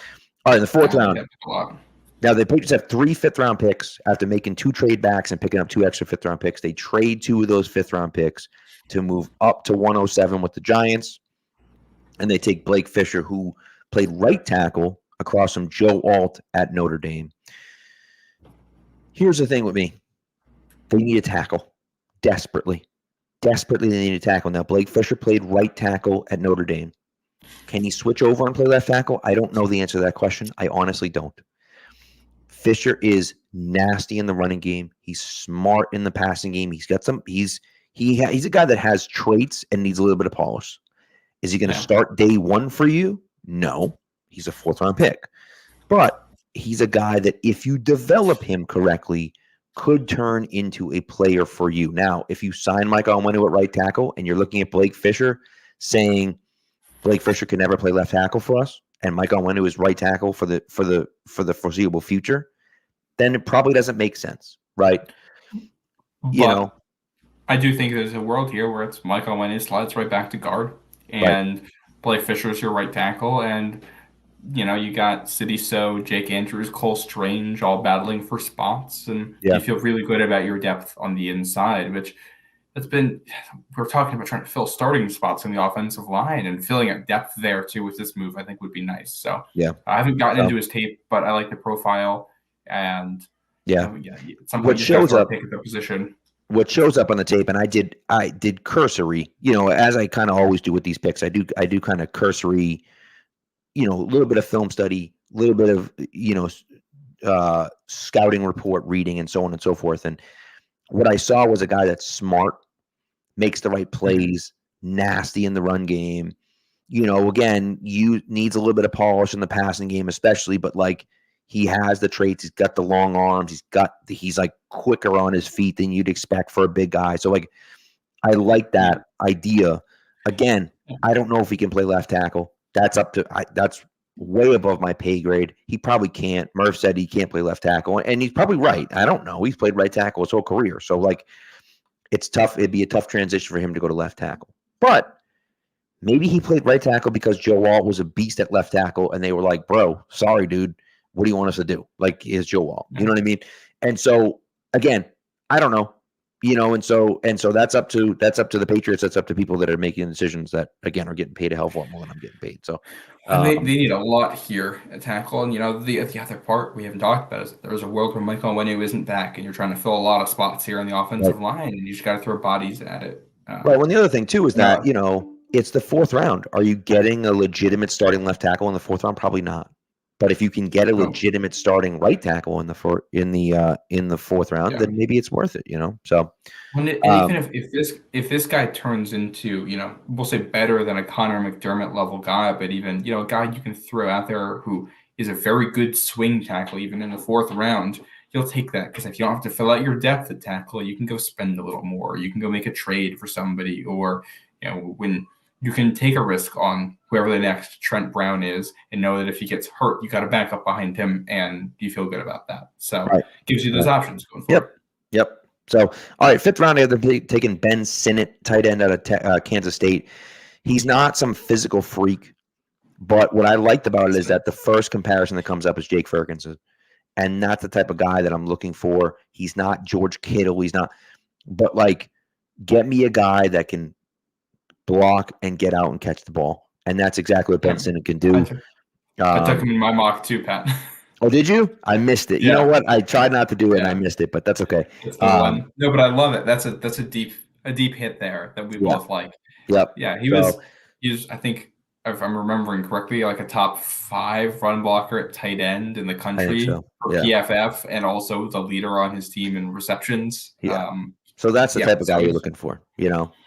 All right, in the fourth I like round. that pick a lot. Now, the Patriots have 3 fifth-round picks after making 2 trade backs and picking up 2 extra fifth-round picks. They trade 2 of those fifth-round picks to move up to 107 with the Giants, and they take Blake Fisher, who played right tackle across from Joe Alt at Notre Dame. Here's the thing with me. They need a tackle desperately. Desperately, they need a tackle. Now, Blake Fisher played right tackle at Notre Dame. Can he switch over and play left tackle? I don't know the answer to that question. I honestly don't. Fisher is nasty in the running game. He's smart in the passing game. He's got some. He's a guy that has traits and needs a little bit of polish. Is he going to start day one for you? No. He's a 4th-round pick. But he's a guy that if you develop him correctly, could turn into a player for you. Now, if you sign Mike Onwenu at right tackle and you're looking at Blake Fisher saying Blake Fisher can never play left tackle for us, and Mike Onwenu is right tackle for the foreseeable future, then it probably doesn't make sense, right? But I do think there's a world here where it's Mike Onwenu slides right back to guard, and Blake Fisher's your right tackle, and you got City So, Jake Andrews, Cole Strange all battling for spots, and you feel really good about your depth on the inside, which we're talking about trying to fill starting spots in the offensive line, and filling a depth there too with this move I think would be nice. So I haven't gotten into his tape, but I like the profile, and what shows up at the position. What shows up on the tape, and I did cursory, as I kind of always do with these picks, I do kind of cursory, a little bit of film study, a little bit of, scouting report reading, and so on and so forth. And what I saw was a guy that's smart, makes the right plays, nasty in the run game. Again, needs a little bit of polish in the passing game, especially, but like he has the traits. He's got the long arms. He's like quicker on his feet than you'd expect for a big guy. So like, I like that idea. Again, I don't know if he can play left tackle. That's that's way above my pay grade. He probably can't. Murph said he can't play left tackle, and he's probably right. I don't know. He's played right tackle his whole career. So like, it's tough. It'd be a tough transition for him to go to left tackle. But maybe he played right tackle because Joe Alt was a beast at left tackle, and they were like, bro, sorry, dude. What do you want us to do? Like, is Joe Alt. You know what I mean? And so again, I don't know. And so that's up to the Patriots. That's up to people that are making decisions that, again, are getting paid a hell of a lot more than I'm getting paid. So they need a lot here at tackle. And, the other part we haven't talked about is there's a world where Mike Onwenu isn't back, and you're trying to fill a lot of spots here on the offensive line, and you just got to throw bodies at it. Right. Well, the other thing, too, is that, it's the 4th round. Are you getting a legitimate starting left tackle in the 4th round? Probably not. But if you can get a legitimate starting right tackle in the 4th round, then maybe it's worth it, So, and even if this guy turns into, we'll say better than a Connor McDermott level guy, but even a guy you can throw out there who is a very good swing tackle, even in the 4th round, you'll take that, because if you don't have to fill out your depth at tackle, you can go spend a little more. You can go make a trade for somebody, or when you can take a risk on whoever the next Trent Brown is, and know that if he gets hurt, you got to back up behind him, and you feel good about that. So it gives you those options going forward. Yep. So, all right, 5th round, they're taking Ben Sinnott, tight end out of Kansas State. He's not some physical freak, but what I liked about it is that the first comparison that comes up is Jake Ferguson, and that's the type of guy that I'm looking for. He's not George Kittle. He's not, but like, get me a guy that can block and get out and catch the ball, and that's exactly what Ben Sinnott can do. I took him in my mock too, Pat. Oh, did you? I missed it. You know what? I tried not to do it, and I missed it, but that's okay. It's the one. No, but I love it. That's a deep hit there that we both like. Yep. Yeah, he was. I think, if I'm remembering correctly, like a top 5 run blocker at tight end in the country for PFF, and also the leader on his team in receptions. So that's the type of guy you're looking for,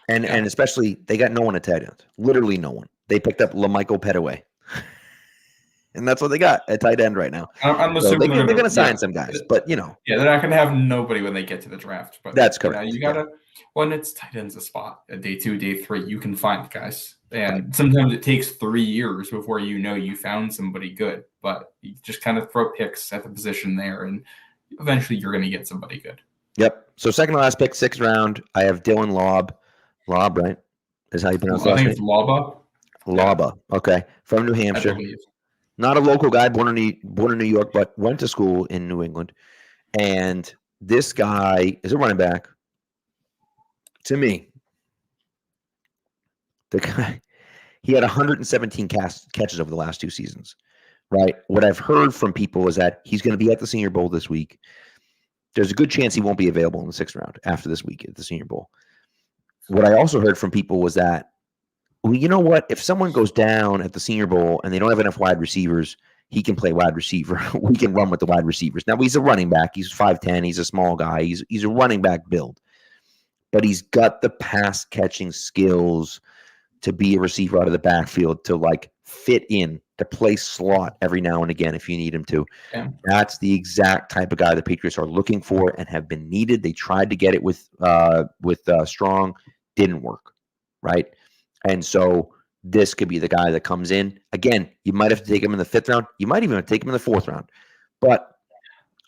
and especially they got no one at tight end, literally no one. They picked up LaMichael Petaway, and that's what they got at tight end right now. I'm assuming they're going to sign some guys, but they're not going to have nobody when they get to the draft. But that's correct. You gotta when it's tight end's a spot at day 2, day 3, you can find guys, and sometimes it takes 3 years before you found somebody good. But you just kind of throw picks at the position there, and eventually you're going to get somebody good. Yep. So second to last pick, 6th round, I have Dylan Lobb. Lobb, right? Is how you pronounce it? I think it's Laba. Laba. Okay. From New Hampshire. Not a local guy, born in New York, but went to school in New England. And this guy is a running back. To me, the guy, he had 117 catches over the last 2 seasons, right? What I've heard from people is that he's going to be at the Senior Bowl this week. There's a good chance he won't be available in the 6th round after this week at the Senior Bowl. What I also heard from people was that, well, you know what? If someone goes down at the Senior Bowl and they don't have enough wide receivers, he can play wide receiver. We can run with the wide receivers. Now, he's a running back. He's 5'10". He's a small guy. He's a running back build. But he's got the pass-catching skills to be a receiver out of the backfield, to like fit in, to play slot every now and again if you need him to. Yeah. That's the exact type of guy the Patriots are looking for and have been needed. They tried to get it with Strong, didn't work, right? And so this could be the guy that comes in. Again, you might have to take him in the 5th round. You might even have to take him in the 4th round. But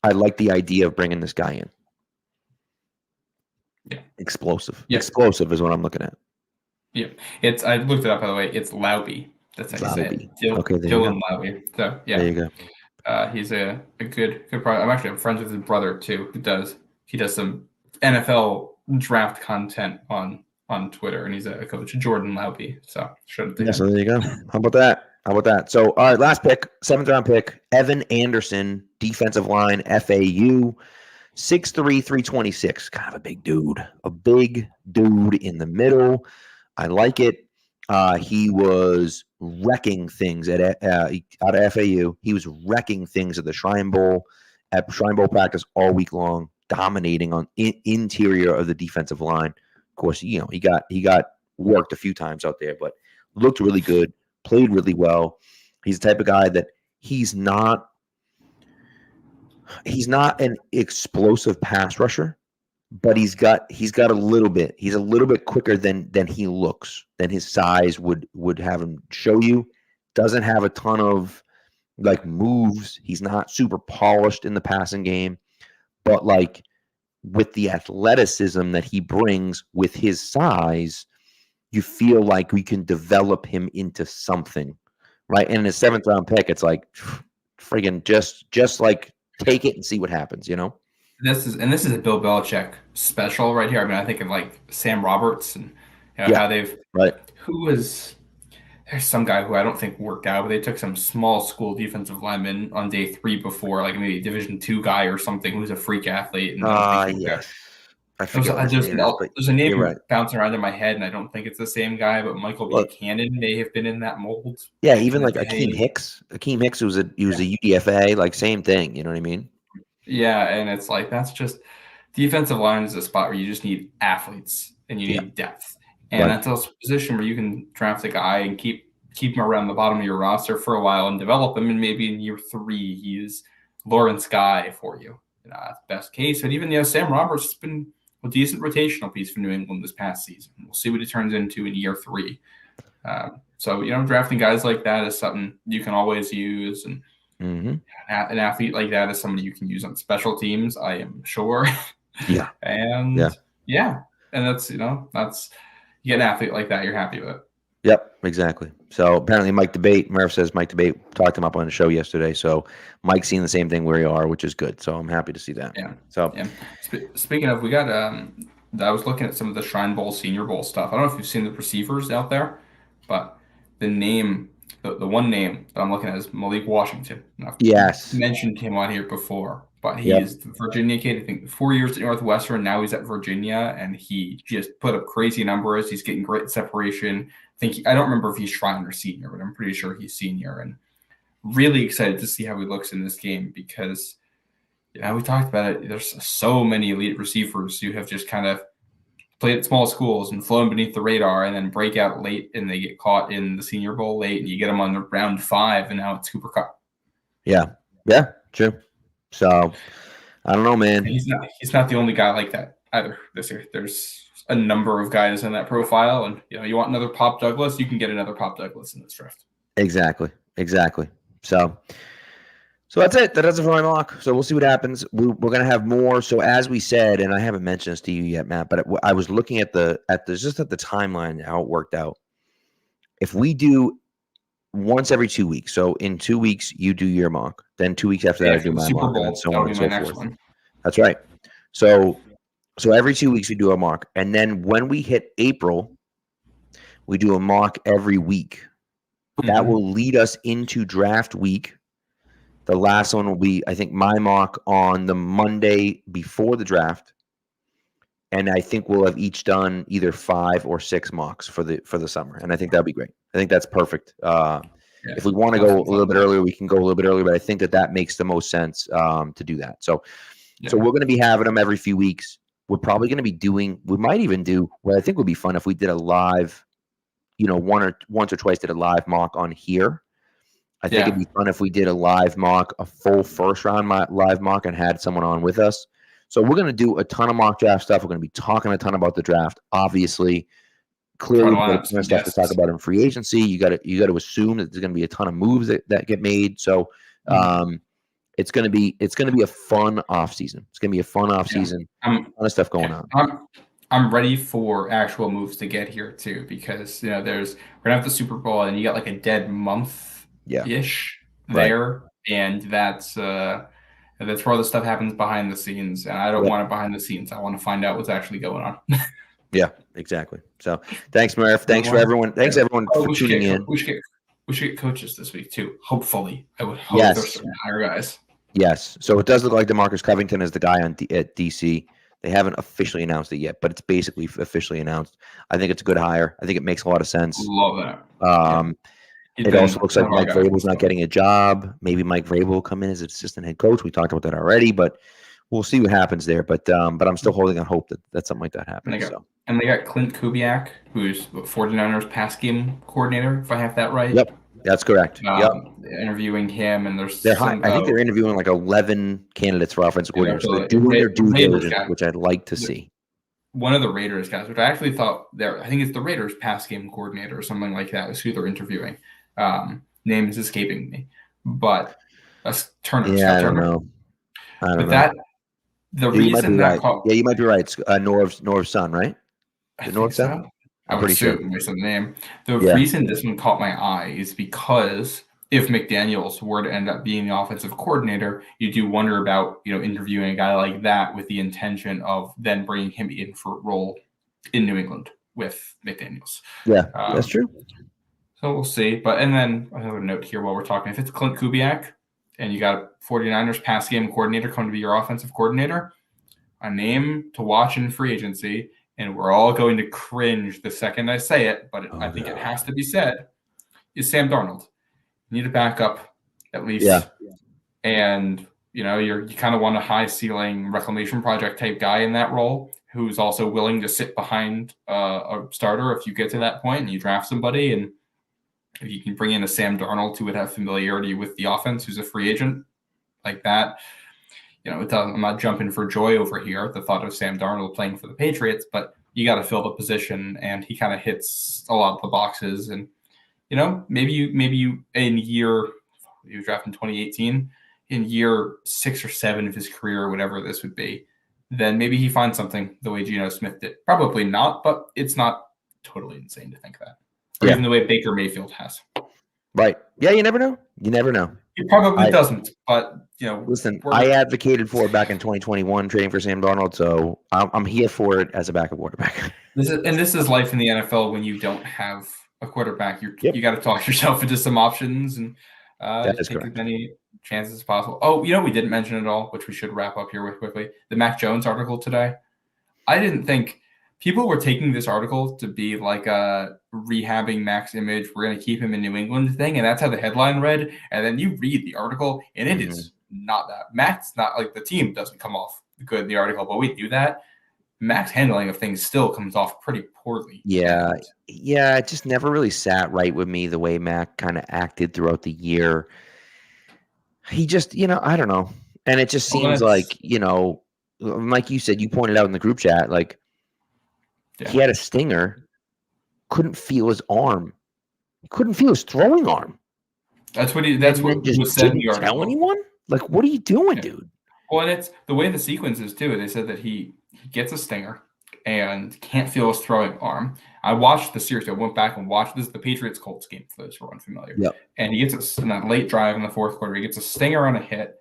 I like the idea of bringing this guy in. Yeah. Explosive. Yeah. Explosive is what I'm looking at. Yeah. I looked it up, by the way. It's Laube. That's how you say it. Okay, Dylan Laube. So, yeah. There you go. He's a good product. I'm actually friends with his brother, too, he does some NFL draft content on Twitter, and he's a coach, Jordan Laube. So, so there you go. How about that? So, all right, last pick, 7th round pick, Evan Anderson, defensive line, FAU, 6'3", 326. Kind of a big dude. A big dude in the middle. I like it. He was wrecking things out of FAU. He was wrecking things at the Shrine Bowl practice all week long, dominating on interior of the defensive line. Of course, he got worked a few times out there, but looked really good, played really well. He's the type of guy that he's not an explosive pass rusher, but he's got a little bit. He's a little bit quicker than he looks, than his size would have him show you. Doesn't have a ton of like moves. He's not super polished in the passing game, but like with the athleticism that he brings with his size, you feel like we can develop him into something, right? And in a 7th round pick, it's like friggin' just like take it and see what happens, you know? This is a Bill Belichick special right here. I mean, I think of like Sam Roberts and how they've there's some guy who I don't think worked out, but they took some small school defensive lineman on day 3 before, like maybe a Division II guy or something who's a freak athlete. And yes. There's a name bouncing around in my head, and I don't think it's the same guy, but Michael Buchanan may have been in that mold. Yeah, even like Akeem Hicks. Akeem Hicks was a UDFA, like same thing. You know what I mean? Yeah, and it's like that's just defensive line is a spot where you just need athletes and you need depth, and that's a position where you can draft a guy and keep him around the bottom of your roster for a while and develop him, and maybe in year 3 he's Lawrence Guy for you. That's best case, but even Sam Roberts has been a decent rotational piece for New England this past season. We'll see what he turns into in year 3. So drafting guys like that is something you can always use, and an athlete like that is somebody you can use on special teams, I am sure. Yeah. And that's you get an athlete like that, you're happy with it. Yep, exactly. So apparently Murph says Mike Debate talked him up on the show yesterday. So Mike's seeing the same thing where you are, which is good. So I'm happy to see that. Yeah. So Speaking of, we got I was looking at some of the Shrine Bowl, Senior Bowl stuff. I don't know if you've seen the receivers out there, but the one name that I'm looking at is Malik Washington. Yes. Mentioned him on here before, but he is the Virginia kid. I think 4 years at Northwestern. Now he's at Virginia, and he just put up crazy numbers. He's getting great separation. I don't remember if he's Shrine or senior, but I'm pretty sure he's senior, and really excited to see how he looks in this game because we talked about it. There's so many elite receivers who have just kind of played at small schools and flown beneath the radar and then break out late and they get caught in the Senior Bowl late and you get them on the round 5 and now it's Cooper Kupp. Yeah, true. So I don't know, man. And he's not the only guy like that either this year. There's a number of guys in that profile, and you want another Pop Douglas, you can get another Pop Douglas in this draft. Exactly. So that's it. That does it for my mock. So we'll see what happens. We're going to have more. So as we said, and I haven't mentioned this to you yet, Matt, but I was looking at the timeline, how it worked out. If we do once every 2 weeks. So in 2 weeks, you do your mock. Then 2 weeks after that, I for do the my Super mock, and then Bowl, so that'll on be and my so next forth. one. That's right. So every 2 weeks we do a mock, and then when we hit April, we do a mock every week. That will lead us into draft week. The last one will be, I think, my mock on the Monday before the draft, and I think we'll have each done either 5 or 6 mocks for the summer, and I think that'd be great. I think that's perfect. If we want to go a little bit earlier, we can go a little bit earlier, but I think that makes the most sense to do that. So we're going to be having them every few weeks. We're probably going to be doing. We might even do what I think would be fun if we did a live, once or twice did a live mock on here. I think it'd be fun if we did a live mock, a full first round live mock, and had someone on with us. So we're going to do a ton of mock draft stuff. We're going to be talking a ton about the draft. Obviously, clearly, we've got a ton of stuff to talk about in free agency. You got to assume that there's going to be a ton of moves that get made. So it's going to be a fun offseason. It's going to be a fun offseason. A ton of stuff going on. I'm ready for actual moves to get here too, because we're gonna have the Super Bowl and you got like a dead month ish there, and that's where all the stuff happens behind the scenes, and I don't want it behind the scenes. I want to find out what's actually going on. Yeah, exactly. So thanks, Murph. Thanks for everyone. Thanks everyone for tuning in. We should get coaches this week too. Hopefully, I would hope they're starting to hire guys. Yes. So it does look like DeMarcus Covington is the guy at DC. They haven't officially announced it yet, but it's basically officially announced. I think it's a good hire. I think it makes a lot of sense. Love that. It also looks like Mike Vrabel's not getting a job. Maybe Mike Vrabel will come in as assistant head coach. We talked about that already, but we'll see what happens there. But I'm still holding on hope that something like that happens. And they got Clint Kubiak, who's 49ers pass game coordinator, if I have that right. Yep, that's correct. Interviewing him, and they're high. I think they're interviewing like 11 candidates for offensive coordinators. So they're doing their due diligence, which I'd like to see. One of the Raiders guys, which I actually thought I think it's the Raiders pass game coordinator or something like that, is who they're interviewing. Name is escaping me, but Turner. Yeah, I don't know. The reason that you might be right. It's Norv's son, right? Norv's son? I'm pretty sure. Based on the name. The reason this one caught my eye is because if McDaniels were to end up being the offensive coordinator, you do wonder about interviewing a guy like that with the intention of then bringing him in for a role in New England with McDaniels. Yeah, that's true. So we'll see. But and then another note here while we're talking: if it's Clint Kubiak and you got a 49ers pass game coordinator come to be your offensive coordinator, a name to watch in free agency, and we're all going to cringe the second I say it, but I think it has to be said, is Sam Darnold. You need a backup at least. Yeah. And you kind of want a high ceiling reclamation project type guy in that role who's also willing to sit behind a starter if you get to that point and you draft somebody. And if you can bring in a Sam Darnold who would have familiarity with the offense, who's a free agent like that, I'm not jumping for joy over here at the thought of Sam Darnold playing for the Patriots, but you got to fill the position, and he kind of hits a lot of the boxes. And maybe you in year you draft in 2018, in year 6 or 7 of his career, or whatever this would be, then maybe he finds something the way Geno Smith did. Probably not, but it's not totally insane to think that. Or even the way Baker Mayfield has. Right. Yeah, you never know. He probably doesn't, but listen, I advocated for it back in 2021, trading for Sam Darnold, so I'm here for it as a backup quarterback. This is life in the NFL when you don't have a quarterback. You got to talk yourself into some options and take as many chances as possible. Oh, we didn't mention it all, which we should wrap up here with quickly. The Mac Jones article today. I didn't think people were taking this article to be like a rehabbing Mac's image. We're going to keep him in New England thing. And that's how the headline read. And then you read the article and it is not that. Mac's not like the team doesn't come off good in the article, but we do that. Mac's handling of things still comes off pretty poorly. Yeah. It just never really sat right with me the way Mac kind of acted throughout the year. He just, I don't know. And it just seems like, like you said, you pointed out in the group chat, like, he had a stinger, couldn't feel his arm. He couldn't feel his throwing arm. That's what was said in the article. Tell anyone? Like, what are you doing, dude? Well, and it's the way the sequence is too. They said that he gets a stinger, and can't feel his throwing arm. I watched the series. I went back and watched this. The Patriots Colts game for those who are unfamiliar. Yep. And he gets in that late drive in the fourth quarter. He gets a stinger on a hit,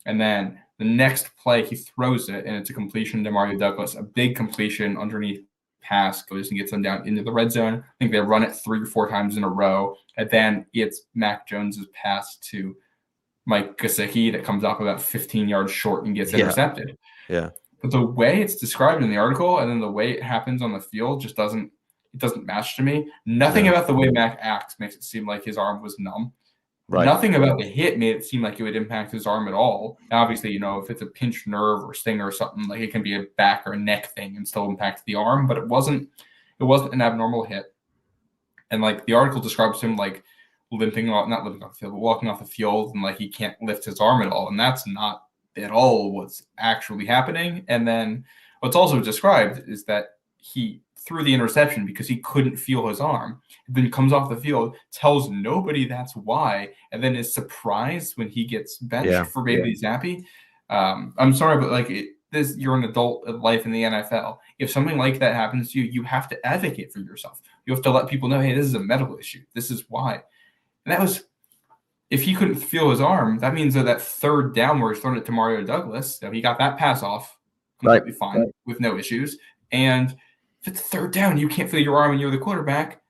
and then the next play he throws it, and it's a completion to Mario Douglas, a big completion underneath pass, goes and gets them down into the red zone. I think they run it 3 or 4 times in a row, and then it's Mac Jones's pass to Mike Gesicki that comes off about 15 yards short and gets intercepted. Yeah. But the way it's described in the article and then the way it happens on the field just doesn't match to me. Nothing about the way Mac acts makes it seem like his arm was numb. Right. Nothing about the hit made it seem like it would impact his arm at all. Now, obviously, if it's a pinched nerve or stinger or something, like it can be a back or a neck thing and still impact the arm, but it wasn't an abnormal hit. And like the article describes him like not limping off the field, but walking off the field, and like he can't lift his arm at all. And that's not at all what's actually happening. And then what's also described is that he threw the interception because he couldn't feel his arm. Then comes off the field, tells nobody that's why, and then is surprised when he gets benched for Bailey Zappi. I'm sorry, but you're an adult of life in the NFL. If something like that happens to you, you have to advocate for yourself. You have to let people know, hey, this is a medical issue. This is why. And that was, if he couldn't feel his arm, that means that third down where he's thrown it to Mario Douglas, he got that pass off completely fine with no issues. And if it's third down, you can't feel your arm and you're the quarterback,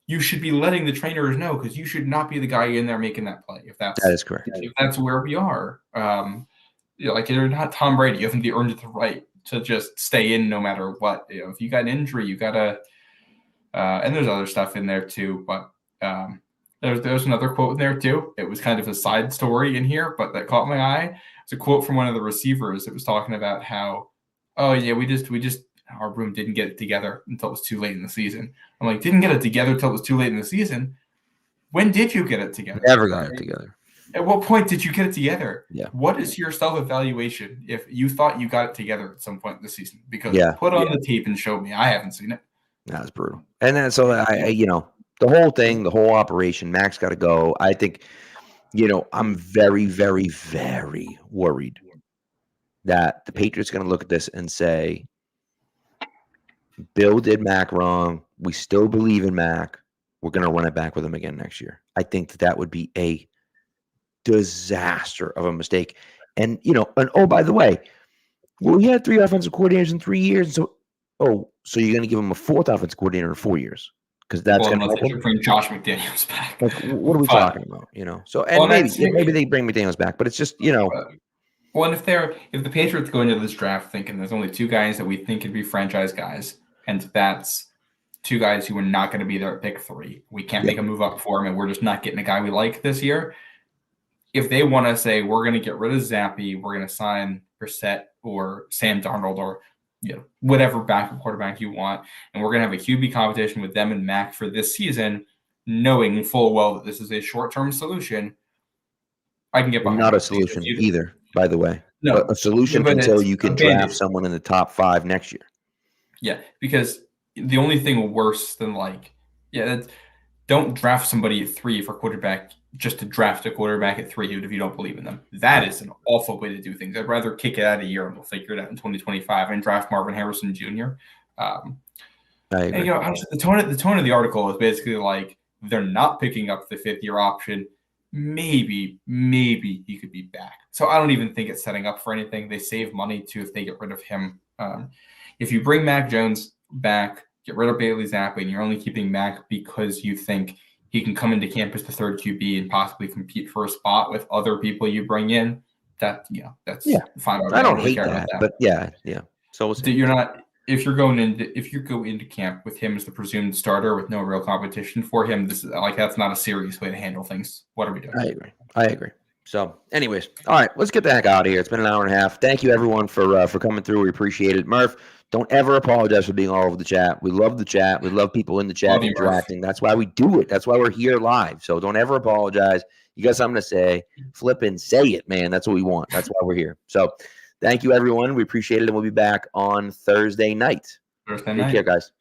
you should be letting the trainers know, because you should not be the guy in there making that play. That is correct. If that's where we are, you're not Tom Brady. You think you earned the right to just stay in no matter what. If you got an injury, you gotta. And there's other stuff in there too, but there's another quote in there too. It was kind of a side story in here, but that caught my eye. It's a quote from one of the receivers. It was talking about how, we just. Our room didn't get it together until it was too late in the season. I'm like, didn't get it together until it was too late in the season? When did you get it together? Never got it together. At what point did you get it together? Yeah. What is your self-evaluation if you thought you got it together at some point in the season? Because put on the tape and show me. I haven't seen it. That was brutal. And then so the whole thing, the whole operation, Mac's got to go. I think, I'm very, very, very worried that the Patriots are going to look at this and say, Bill did Mac wrong. We still believe in Mac. We're going to run it back with him again next year. I think that would be a disaster of a mistake. And, by the way, we had 3 offensive coordinators in 3 years. So you're going to give him a 4th offensive coordinator in 4 years? Because that's going to bring Josh McDaniels back. What are we talking about? So, and maybe they bring McDaniels back, but it's just, Well, and if the Patriots go into this draft thinking there's only 2 guys that we think could be franchise guys, and that's 2 guys who are not going to be there at pick 3, we can't make a move up for him, and we're just not getting a guy we like this year. If they want to say we're going to get rid of Zappi, we're going to sign Brissett or Sam Darnold or whatever backup quarterback you want, and we're going to have a QB competition with them and Mac for this season, knowing full well that this is a short-term solution, I can get behind. Not a solution either, by the way. No, a solution until you can draft someone in the top 5 next year. Yeah, because the only thing worse than don't draft somebody at 3 for quarterback just to draft a quarterback at 3 if you don't believe in them. That is an awful way to do things. I'd rather kick it out a year and we'll figure it out in 2025 and draft Marvin Harrison Jr. I agree. And, the tone of the article is basically like they're not picking up the 5th-year option. Maybe he could be back. So I don't even think it's setting up for anything. They save money too if they get rid of him. If you bring Mac Jones back, get rid of Bailey Zappi, and you're only keeping Mac because you think he can come into camp as the 3rd QB and possibly compete for a spot with other people you bring in, that's fine. I don't hate that, but yeah. So you're not if you go into camp with him as the presumed starter with no real competition for him. This is that's not a serious way to handle things. What are we doing? I agree. So, anyways, all right, let's get the heck out of here. It's been an hour and a half. Thank you, everyone, for coming through. We appreciate it. Murph, don't ever apologize for being all over the chat. We love the chat. We love people in the chat interacting. That's why we do it. That's why we're here live. So don't ever apologize. You got something to say, flip and say it, man. That's what we want. That's why we're here. So thank you, everyone. We appreciate it, and we'll be back on Thursday night. Take care, guys.